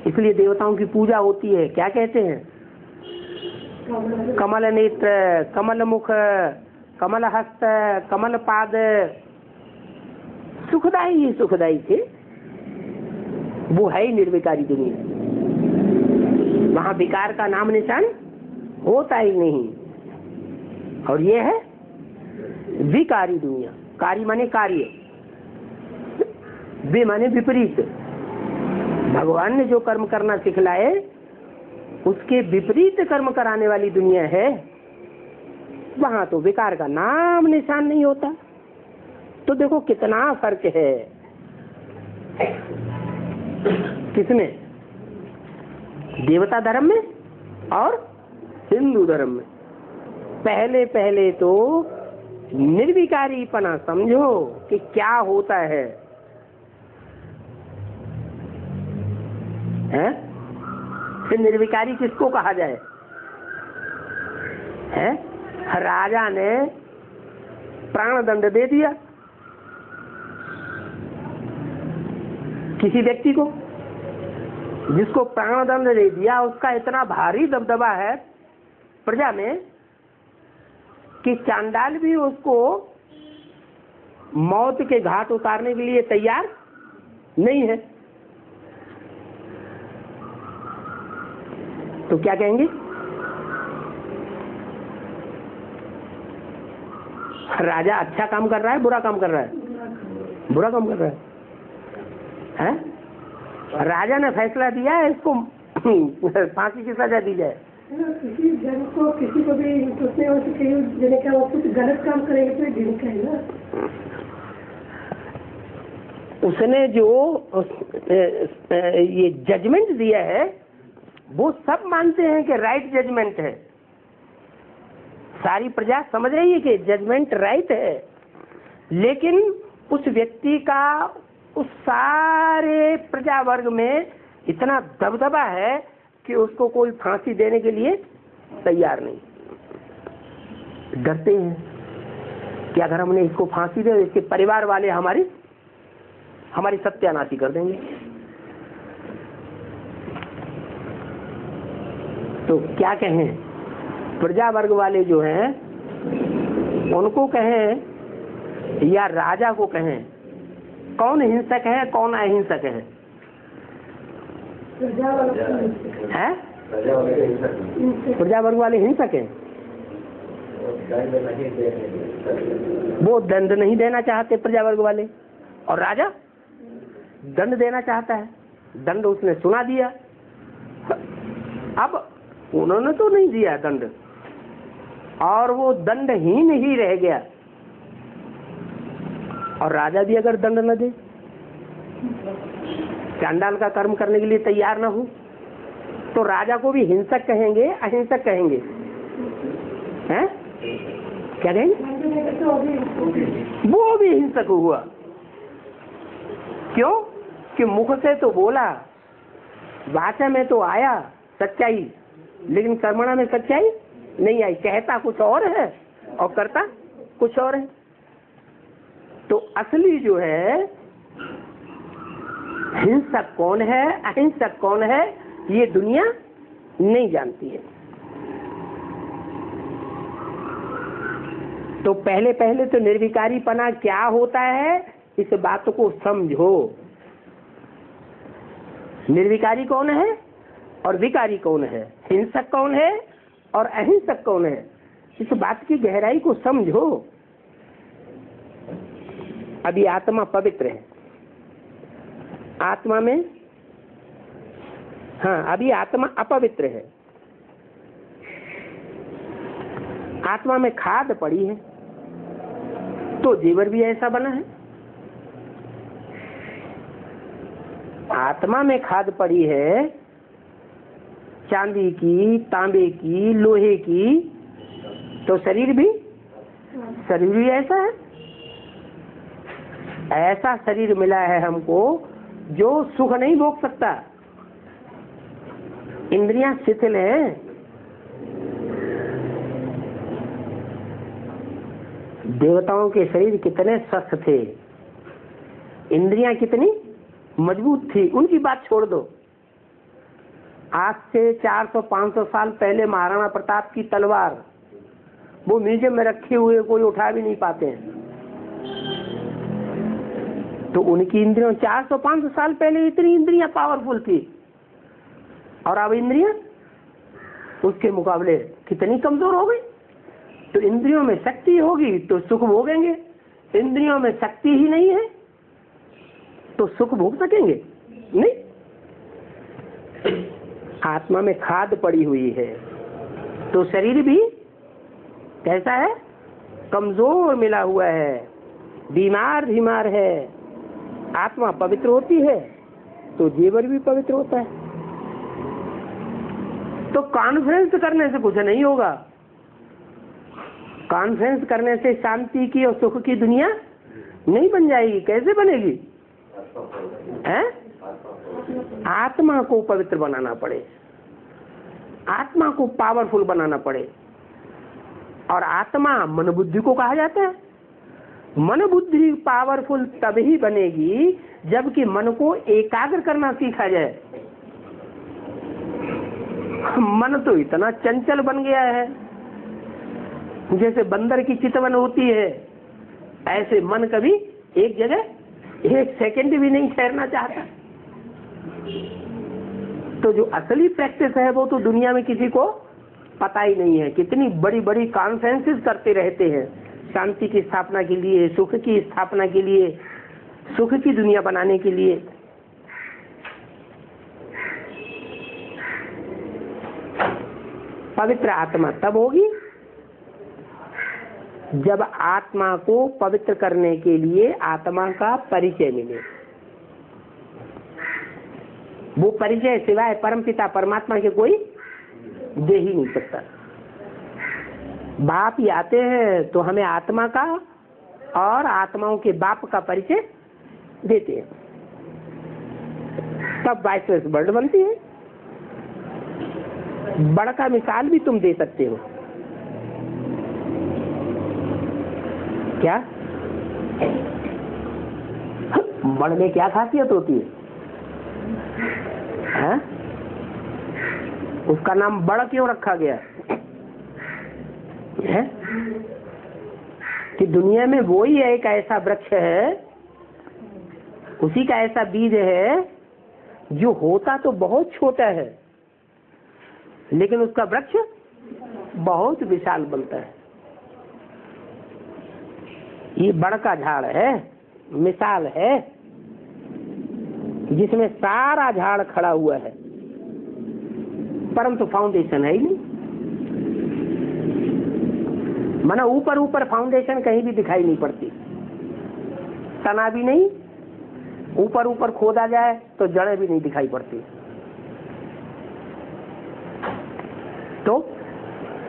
इसलिए देवताओं की पूजा होती है। क्या कहते हैं? कमल नेत्र, कमल मुख, कमल हस्त, कमल पाद। सुखदाई ही सुखदाई थे। वो है ही निर्विकारी दुनिया, वहां विकार का नाम निशान होता ही नहीं। और ये है विकारी दुनिया। कारी माने कार्य, वे माने विपरीत। भगवान ने जो कर्म करना सिखलाए उसके विपरीत कर्म कराने वाली दुनिया है, वहां तो विकार का नाम निशान नहीं होता। तो देखो कितना फर्क है किसमें? देवता धर्म में और हिंदू धर्म में। पहले पहले तो निर्विकारीपना समझो कि क्या होता है, हैं? फिर निर्विकारी किसको कहा जाए? हैं? राजा ने प्राण दंड दे दिया किसी व्यक्ति को, जिसको प्राण दंड दे दिया उसका इतना भारी दबदबा है प्रजा में कि चांडाल भी उसको मौत के घाट उतारने के लिए तैयार नहीं है। तो क्या कहेंगे? राजा अच्छा काम कर रहा है, बुरा काम कर रहा है? बुरा काम कर रहा है। राजा ने फैसला दिया है इसको फांसी की सजा दी जाए। किसी जन को किसी को भी सोचने हो तो कहीं देने का, वो कुछ गलत काम करेंगे तो देने का है ना। उसने जो ये जजमेंट दिया है वो सब मानते हैं कि राइट जजमेंट है, सारी प्रजा समझ रही है कि जजमेंट राइट है, लेकिन उस व्यक्ति का उस सारे प्रजा वर्ग में इतना दबदबा है कि उसको कोई फांसी देने के लिए तैयार नहीं, डरते हैं कि अगर हमने इसको फांसी दे इसके परिवार वाले हमारी सत्यानाशी कर देंगे। तो क्या कहें, प्रजा वर्ग वाले जो हैं उनको कहें या राजा को कहें, कौन हिंसक है कौन अहिंसक है? हैं? प्रजा वर्ग वाले हिंसक हैं, वो दंड नहीं देना चाहते प्रजा वर्ग वाले, और राजा दंड देना चाहता है, दंड उसने सुना दिया। अब उन्होंने तो नहीं दिया दंड और वो दंडहीन ही रह गया, और राजा भी अगर दंड न दे, चांडाल का कर्म करने के लिए तैयार ना हो, तो राजा को भी हिंसक कहेंगे अहिंसक कहेंगे? हैं? क्या कहेंगे? वो भी हिंसक हुआ। क्यों? कि मुख से तो बोला, वाचा में तो आया सच्चाई, लेकिन कर्मणा में सच्चाई नहीं आई, कहता कुछ और है और करता कुछ और है। तो असली जो है हिंसक कौन है अहिंसक कौन है ये दुनिया नहीं जानती है। तो पहले पहले तो निर्विकारीपना क्या होता है इस बात को समझो। निर्विकारी कौन है और विकारी कौन है, हिंसक कौन है और अहिंसक कौन है, इस बात की गहराई को समझो। अभी आत्मा पवित्र है, आत्मा में, हाँ अभी आत्मा अपवित्र है, आत्मा में खाद पड़ी है, तो जीवर भी ऐसा बना है। आत्मा में खाद पड़ी है चांदी की, तांबे की, लोहे की, तो शरीर भी ऐसा है। ऐसा शरीर मिला है हमको जो सुख नहीं भोग सकता, इंद्रियां शिथिल हैं। देवताओं के शरीर कितने स्वस्थ थे, इंद्रियां कितनी मजबूत थी, उनकी बात छोड़ दो। आज से 400-500 साल पहले महाराणा प्रताप की तलवार वो म्यूजियम में रखे हुए कोई उठा भी नहीं पाते हैं, तो उनकी इंद्रियां 400-500 साल पहले इतनी इंद्रियां पावरफुल थी, और अब इंद्रियां उसके मुकाबले कितनी कमजोर हो गई। तो इंद्रियों में शक्ति होगी तो सुख भोगेंगे, इंद्रियों में शक्ति ही नहीं है तो सुख भोग सकेंगे नहीं। आत्मा में खाद पड़ी हुई है, तो शरीर भी कैसा है, कमजोर मिला हुआ है, बीमार है। आत्मा पवित्र होती है तो जीवर भी पवित्र होता है। तो कॉन्फ्रेंस करने से कुछ नहीं होगा, कॉन्फ्रेंस करने से शांति की और सुख की दुनिया नहीं बन जाएगी। कैसे बनेगी? हैं? आत्मा को पवित्र बनाना पड़े, आत्मा को पावरफुल बनाना पड़े। और आत्मा मन बुद्धि को कहा जाता है। मन बुद्धि पावरफुल तभी बनेगी जबकि मन को एकाग्र करना सीखा जाए। मन तो इतना चंचल बन गया है, जैसे बंदर की चितवन होती है, ऐसे मन कभी एक जगह एक सेकंड भी नहीं ठहरना चाहता। तो जो असली प्रैक्टिस है वो तो दुनिया में किसी को पता ही नहीं है। कितनी बड़ी बड़ी कॉन्फ्रेंसेस करते रहते हैं शांति की स्थापना के लिए, सुख की स्थापना के लिए, सुख की दुनिया बनाने के लिए। पवित्र आत्मा तब होगी जब आत्मा को पवित्र करने के लिए आत्मा का परिचय मिले। वो परिचय सिवाय परमपिता परमात्मा के कोई दे ही नहीं सकता। बाप ही आते हैं तो हमें आत्मा का और आत्माओं के बाप का परिचय देते हैं, तब 22 वर्ड बनती है। बड़ का मिसाल भी तुम दे सकते हो क्या? बड़ में क्या खासियत होती है? उसका नाम बड़ क्यों रखा गया है? कि दुनिया में वो ही एक ऐसा वृक्ष है, उसी का ऐसा बीज है जो होता तो बहुत छोटा है लेकिन उसका वृक्ष बहुत विशाल बनता है। ये बड़ का झाड़ है, मिसाल है जिसमें सारा झाड़ खड़ा हुआ है, परंतु फाउंडेशन है ही नहीं। माना ऊपर ऊपर फाउंडेशन कहीं भी दिखाई नहीं पड़ती, तना भी नहीं, ऊपर ऊपर खोदा जाए तो जड़ें भी नहीं दिखाई पड़ती।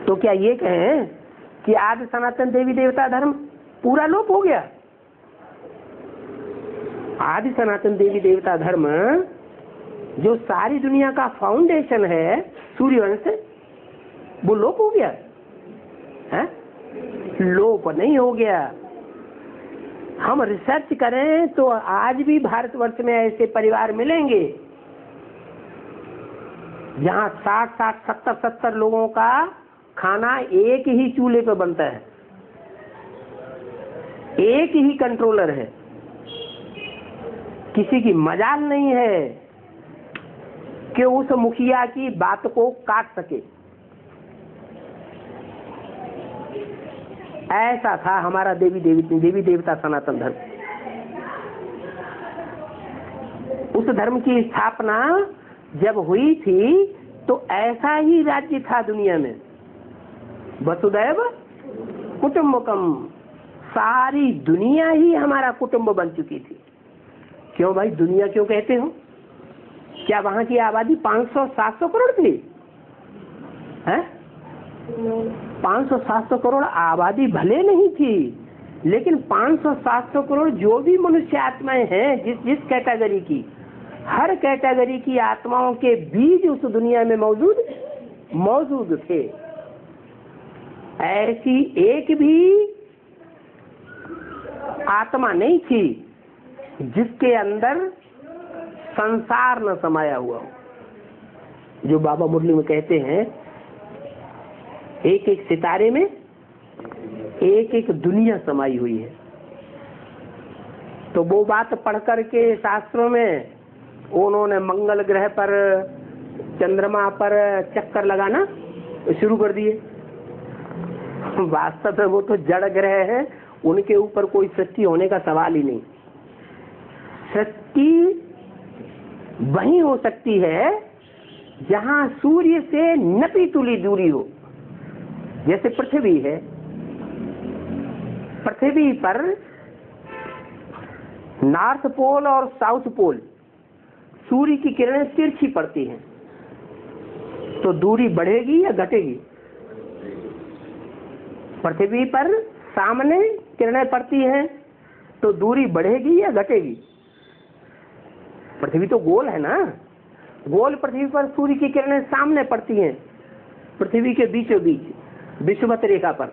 तो क्या ये कहें कि आदि सनातन देवी देवता धर्म पूरा लोप हो गया? आदि सनातन देवी देवता धर्म जो सारी दुनिया का फाउंडेशन है, सूर्यवंश, वो लोप हो गया है? लोप नहीं हो गया। हम रिसर्च करें तो आज भी भारतवर्ष में ऐसे परिवार मिलेंगे जहां 60-60, 70-70 लोगों का खाना एक ही चूल्हे पर बनता है, एक ही कंट्रोलर है, किसी की मजाल नहीं है कि उस मुखिया की बात को काट सके। ऐसा था हमारा देवी देवता सनातन धर्म। उस धर्म की स्थापना जब हुई थी तो ऐसा ही राज्य था दुनिया में, वसुदैव कुटुंबकम। सारी दुनिया ही हमारा कुटुंब बन चुकी थी। क्यों भाई दुनिया क्यों कहते हो? क्या वहां की आबादी 500-700 करोड़ थी? हैं? 500-700 करोड़ आबादी भले नहीं थी, लेकिन 500-700 करोड़ जो भी मनुष्य आत्माएं हैं, जिस कैटेगरी की, हर कैटेगरी की आत्माओं के बीज उस दुनिया में मौजूद थे। ऐसी एक भी आत्मा नहीं थी जिसके अंदर संसार न समाया हुआ हो। जो बाबा मुरली में कहते हैं, एक एक सितारे में एक एक दुनिया समाई हुई है। तो वो बात पढ़ करके शास्त्रों में उन्होंने मंगल ग्रह पर, चंद्रमा पर चक्कर लगाना शुरू कर दिए। वास्तव में वो तो जड़ ग्रह है, उनके ऊपर कोई सृष्टि होने का सवाल ही नहीं। सृष्टि वही हो सकती है जहां सूर्य से नपी तुली दूरी हो। जैसे पृथ्वी है, पृथ्वी पर नॉर्थ पोल और साउथ पोल सूर्य की किरणें तिरछी पड़ती हैं, तो दूरी बढ़ेगी या घटेगी? पृथ्वी पर सामने किरणें पड़ती हैं तो दूरी बढ़ेगी या घटेगी? पृथ्वी तो गोल है ना, गोल पृथ्वी पर सूर्य की किरणें सामने पड़ती हैं, पृथ्वी के बीचों बीच विषुवत रेखा पर,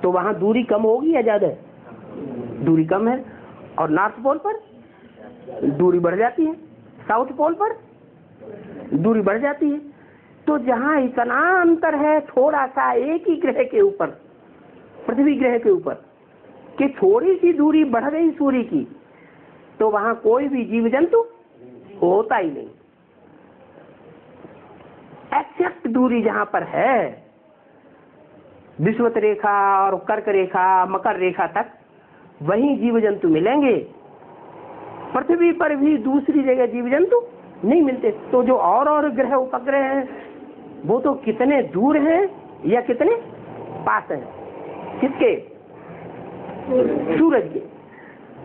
तो वहां दूरी कम होगी या ज्यादा है? दूरी कम है। और नॉर्थ पोल पर दूरी बढ़ जाती है, साउथ पोल पर दूरी बढ़ जाती है। तो जहां इतना अंतर है थोड़ा सा एक ही ग्रह के ऊपर, पृथ्वी ग्रह के ऊपर, कि थोड़ी सी दूरी बढ़ गई सूर्य की, तो वहां कोई भी जीव जंतु होता ही नहीं। एक्सेप्ट दूरी जहां पर है, विषुवत रेखा और कर्क रेखा, मकर रेखा तक, वहीं जीव जंतु मिलेंगे। पृथ्वी पर भी दूसरी जगह जीव जंतु नहीं मिलते। तो जो और ग्रह उपग्रह हैं वो तो कितने दूर हैं या कितने पास हैं, किसके? सूरज के।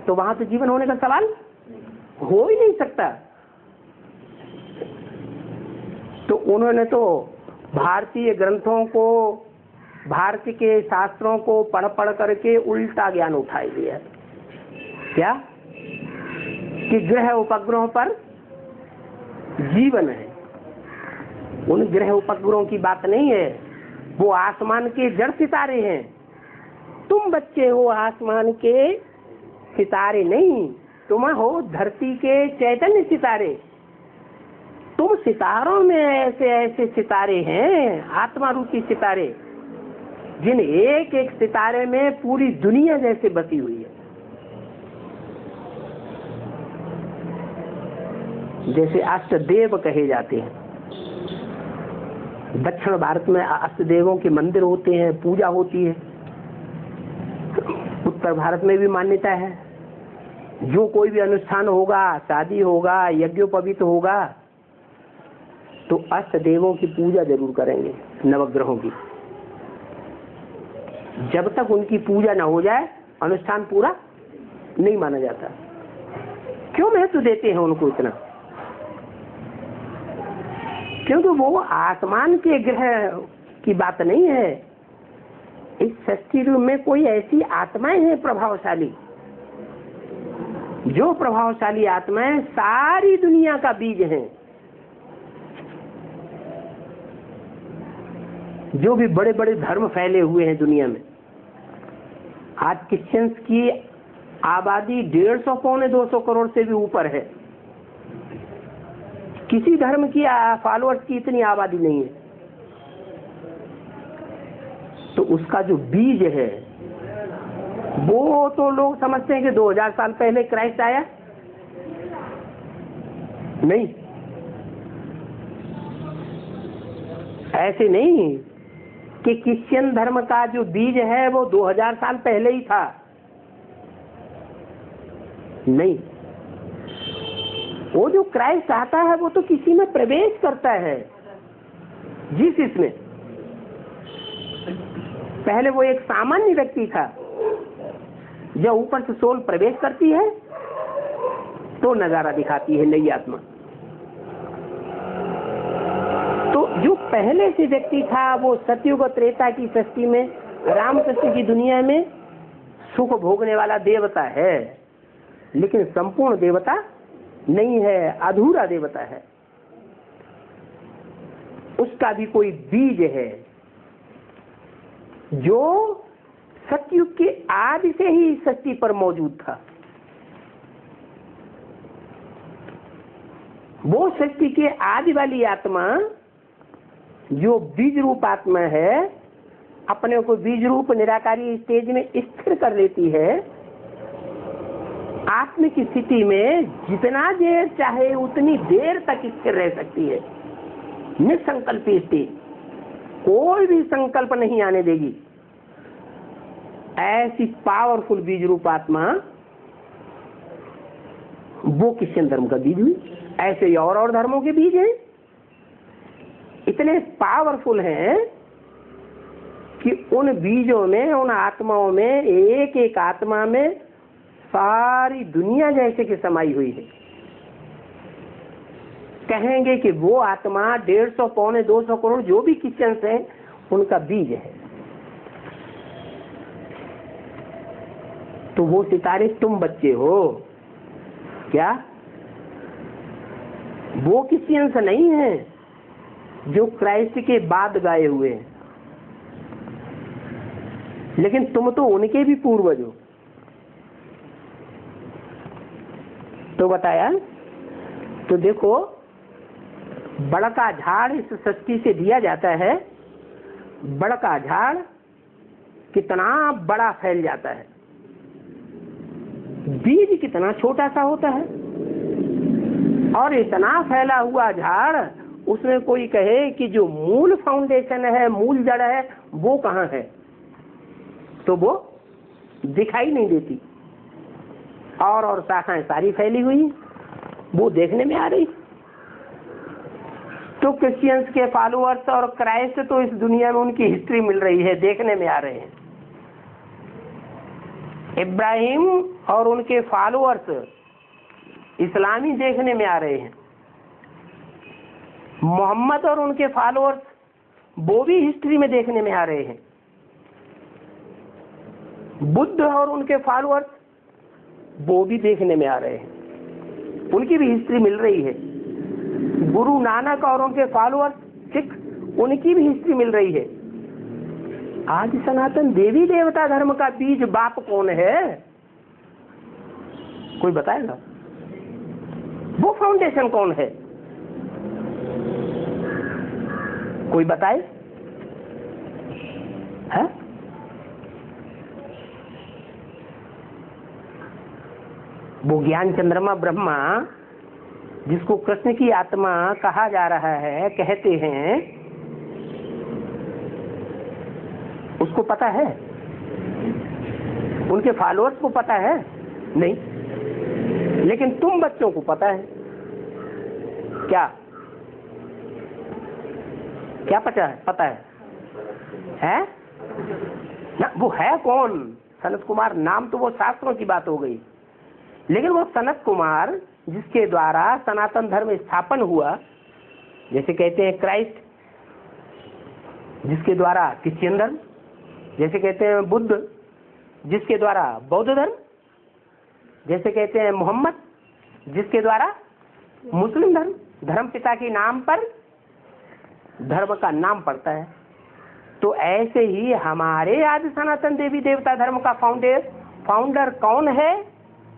तो वहां तो जीवन होने का सवाल हो ही नहीं सकता। तो उन्होंने तो भारतीय ग्रंथों को, भारतीय के शास्त्रों को पढ़ पढ़ करके उल्टा ज्ञान उठाई दिया। क्या? कि ग्रह उपग्रहों पर जीवन है। उन ग्रह उपग्रहों की बात नहीं है, वो आसमान के जड़ सितारे हैं। तुम बच्चे हो आसमान के सितारे नहीं, तुम हो धरती के चैतन्य सितारे। तुम सितारों में ऐसे ऐसे सितारे हैं, आत्मा रूपी सितारे, जिन एक एक सितारे में पूरी दुनिया जैसे बसी हुई है। जैसे अष्टदेव कहे जाते हैं। दक्षिण भारत में अष्टदेवों के मंदिर होते हैं, पूजा होती है। उत्तर भारत में भी मान्यता है, जो कोई भी अनुष्ठान होगा, शादी होगा, यज्ञोपवीत होगा, तो अष्ट देवों की पूजा जरूर करेंगे, नवग्रहों की। जब तक उनकी पूजा न हो जाए अनुष्ठान पूरा नहीं माना जाता। क्यों महत्व देते हैं उनको इतना? क्योंकि वो आसमान के ग्रह की बात नहीं है। इस सृष्टि में कोई ऐसी आत्माएं हैं प्रभावशाली, जो प्रभावशाली आत्माएं सारी दुनिया का बीज हैं। जो भी बड़े बड़े धर्म फैले हुए हैं दुनिया में, आज क्रिश्चियंस की आबादी 150 पौने 200 करोड़ से भी ऊपर है। किसी धर्म की फॉलोअर्स की इतनी आबादी नहीं है। तो उसका जो बीज है वो तो लोग समझते हैं कि 2000 साल पहले क्राइस्ट आया। नहीं, ऐसे नहीं कि क्रिश्चियन धर्म का जो बीज है वो 2000 साल पहले ही था। नहीं, वो जो क्राइस्ट आता है वो तो किसी में प्रवेश करता है। जिस इसमें पहले वो एक सामान्य व्यक्ति था, जब ऊपर से सोल प्रवेश करती है तो नजारा दिखाती है नई आत्मा। तो जो पहले से व्यक्ति था वो सतयुग त्रेता की सृष्टि में, रामकृष्ण की दुनिया में सुख भोगने वाला देवता है, लेकिन संपूर्ण देवता नहीं है, अधूरा देवता है। उसका भी कोई बीज है जो सतयुग के आदि से ही सृष्टि पर मौजूद था। वो सृष्टि के आदि वाली आत्मा जो बीज रूप आत्मा है, अपने को बीज रूप निराकारी स्टेज में स्थिर कर लेती है। आत्म की स्थिति में जितना देर चाहे उतनी देर तक स्थिर रह सकती है। निसंकल्पी स्थिति, कोई भी संकल्प नहीं आने देगी। ऐसी पावरफुल बीज रूप आत्मा वो क्रिश्चियन धर्म का बीज हुई। ऐसे ही और धर्मों के बीज हैं, इतने पावरफुल हैं कि उन बीजों में, उन आत्माओं में, एक एक आत्मा में सारी दुनिया जैसे कि समाई हुई है। कहेंगे कि वो आत्मा 150 पौने 200 करोड़ जो भी क्रिश्चियंस हैं उनका बीज है। तो वो सितारे तुम बच्चे हो क्या? वो क्रिश्चियंस नहीं है जो क्राइस्ट के बाद गाए हुए हैं, लेकिन तुम तो उनके भी पूर्वज हो। तो बताया, तो देखो बड़का झाड़ इस सृष्टि से दिया जाता है। बड़का झाड़ कितना बड़ा फैल जाता है, बीज कितना छोटा सा होता है। और इतना फैला हुआ झाड़, उसमें कोई कहे कि जो मूल फाउंडेशन है, मूल जड़ है, वो कहाँ है? तो वो दिखाई नहीं देती। और शाखाएं सारी फैली हुई, वो देखने में आ रही। तो क्रिश्चियंस के फॉलोअर्स और क्राइस्ट तो इस दुनिया में उनकी हिस्ट्री मिल रही है, देखने में आ रहे हैं। इब्राहिम और उनके फॉलोअर्स इस्लामी देखने में आ रहे हैं। मोहम्मद और उनके फॉलोअर्स वो भी हिस्ट्री में देखने में आ रहे हैं। बुद्ध और उनके फॉलोअर्स वो भी देखने में आ रहे हैं, उनकी भी हिस्ट्री मिल रही है। गुरु नानक और उनके फॉलोअर्स सिख, उनकी भी हिस्ट्री मिल रही है। आज सनातन देवी देवता धर्म का बीज बाप कौन है, कोई बताएगा? वो फाउंडेशन कौन है, कोई बताए? है? वो ज्ञान चंद्रमा ब्रह्मा जिसको कृष्ण की आत्मा कहा जा रहा है, कहते हैं, उसको पता है? उनके फॉलोअर्स को पता है? नहीं। लेकिन तुम बच्चों को पता है क्या? क्या पता है? पता है ना? वो है कौन? सनत कुमार नाम तो वो शास्त्रों की बात हो गई, लेकिन वो सनत कुमार जिसके द्वारा सनातन धर्म स्थापन हुआ, जैसे कहते हैं क्राइस्ट, जिसके द्वारा क्रिश्चियन धर्म, जैसे कहते हैं बुद्ध, जिसके द्वारा बौद्ध धर्म, जैसे कहते हैं मोहम्मद, जिसके द्वारा मुस्लिम धर्म। धर्म पिता के नाम पर धर्म का नाम पड़ता है। तो ऐसे ही हमारे आदि सनातन देवी देवता धर्म का फाउंडर कौन है,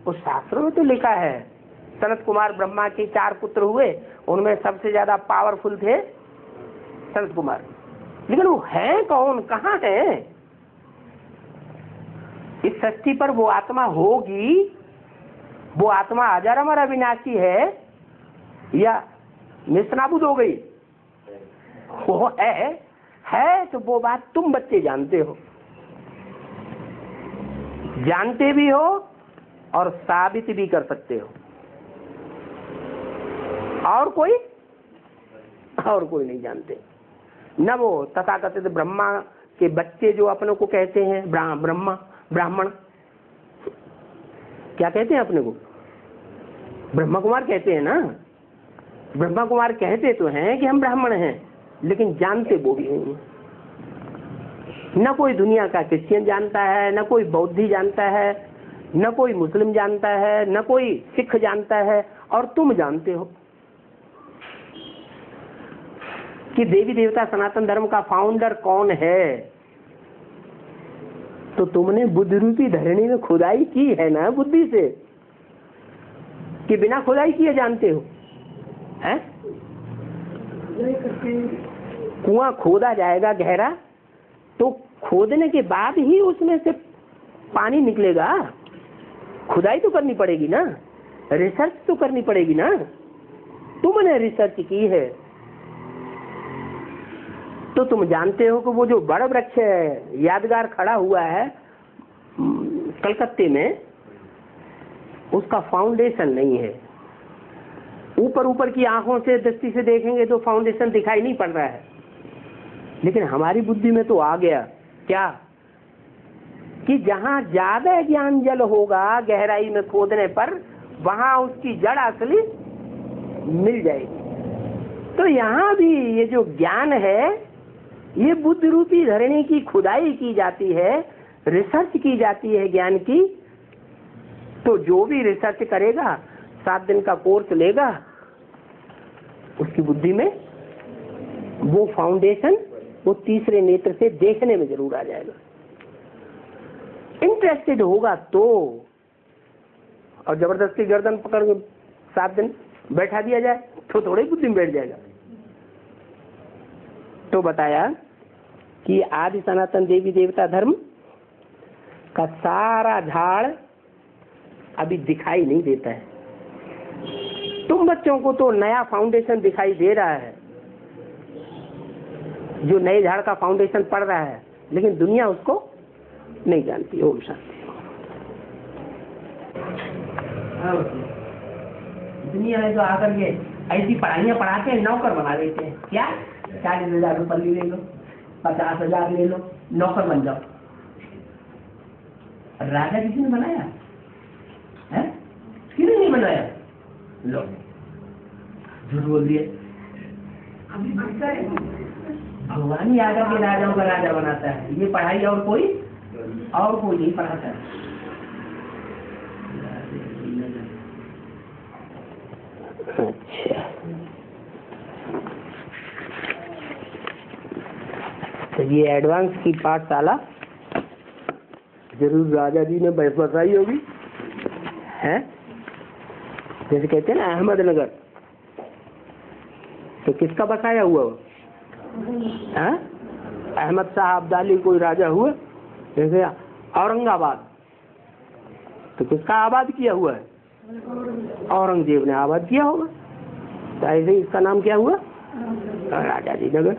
उस शास्त्रों में तो लिखा है। सनत कुमार ब्रह्मा के 4 पुत्र हुए, उनमें सबसे ज्यादा पावरफुल थे सनत कुमार। लेकिन वो है कौन, कहाँ है? इस सृष्टि पर वो आत्मा होगी, वो आत्मा अजर अमर अविनाशी है या निस्नाबूद हो गई? वो है तो वो बात तुम बच्चे जानते हो, जानते भी हो और साबित भी कर सकते हो। और कोई नहीं जानते। न वो तथाकथित ब्रह्मा के बच्चे जो अपने को कहते हैं ब्राह्मण, क्या कहते हैं अपने को? ब्रह्मा कुमार कहते हैं ना। ब्रह्मा कुमार कहते तो हैं कि हम ब्राह्मण हैं, लेकिन जानते वो भी नहीं। न कोई दुनिया का क्रिश्चियन जानता है, न कोई बौद्धी जानता है, न कोई मुस्लिम जानता है, न कोई सिख जानता है, और तुम जानते हो कि देवी देवता सनातन धर्म का फाउंडर कौन है। तो तुमने बुद्ध रूपी धरणी में खुदाई की है ना बुद्धि से, कि बिना खुदाई किए जानते हो? हैं? कुआं खोदा जाएगा गहरा, तो खोदने के बाद ही उसमें से पानी निकलेगा। खुदाई तो करनी पड़ेगी ना, रिसर्च तो करनी पड़ेगी ना। तुमने रिसर्च की है तो तुम जानते हो कि वो जो बड़ा वृक्ष है, यादगार खड़ा हुआ है कलकत्ते में, उसका फाउंडेशन नहीं है। ऊपर की आंखों से दृष्टि से देखेंगे तो फाउंडेशन दिखाई नहीं पड़ रहा है, लेकिन हमारी बुद्धि में तो आ गया क्या, कि जहां ज्यादा ज्ञान जल होगा गहराई में खोदने पर, वहां उसकी जड़ असली मिल जाएगी। तो यहाँ भी ये जो ज्ञान है, ये बुद्ध रूपी धरणी की खुदाई की जाती है, रिसर्च की जाती है ज्ञान की। तो जो भी रिसर्च करेगा, 7 दिन का कोर्स लेगा, उसकी बुद्धि में वो फाउंडेशन, वो तीसरे नेत्र से देखने में जरूर आ जाएगा। इंटरेस्टेड होगा तो, और जबरदस्ती गर्दन पकड़ के 7 दिन बैठा दिया जाए तो थोड़ी बुद्धि में बैठ जाएगा। तो बताया कि आदि सनातन देवी देवता धर्म का सारा झाड़ अभी दिखाई नहीं देता है। तुम बच्चों को तो नया फाउंडेशन दिखाई दे रहा है, जो नए झाड़ का फाउंडेशन पड़ रहा है, लेकिन दुनिया उसको नहीं जानती। ओम शांति। दुनिया में तो आकर के ऐसी पढ़ाइयाँ पढ़ाते हैं, नौकर बना देते हैं। क्या 40,000 रुपये ले लो, 50,000 ले लो, नौकर बन जाओ। राजा किसी ने बनाया है? किसी नहीं बनाया। लो झूठ बोल दिए। भगवान ही आगे के राजाओं का राजा बनाता है। ये पढ़ाई और कोई नहीं पढ़ाता है। अच्छा, तो ये एडवांस की पाठशाला जरूर राजा जी ने बसाई होगी, है? जैसे कहते हैं ना अहमदनगर, तो किसका बसाया हुआ वो? अहमद शाह अब्दाली कोई राजा हुआ? जैसे औरंगाबाद, तो किसका आबाद किया हुआ है? औरंगजेब ने आबाद किया होगा। तो ऐसे इसका नाम क्या हुआ? राजा जी नगर।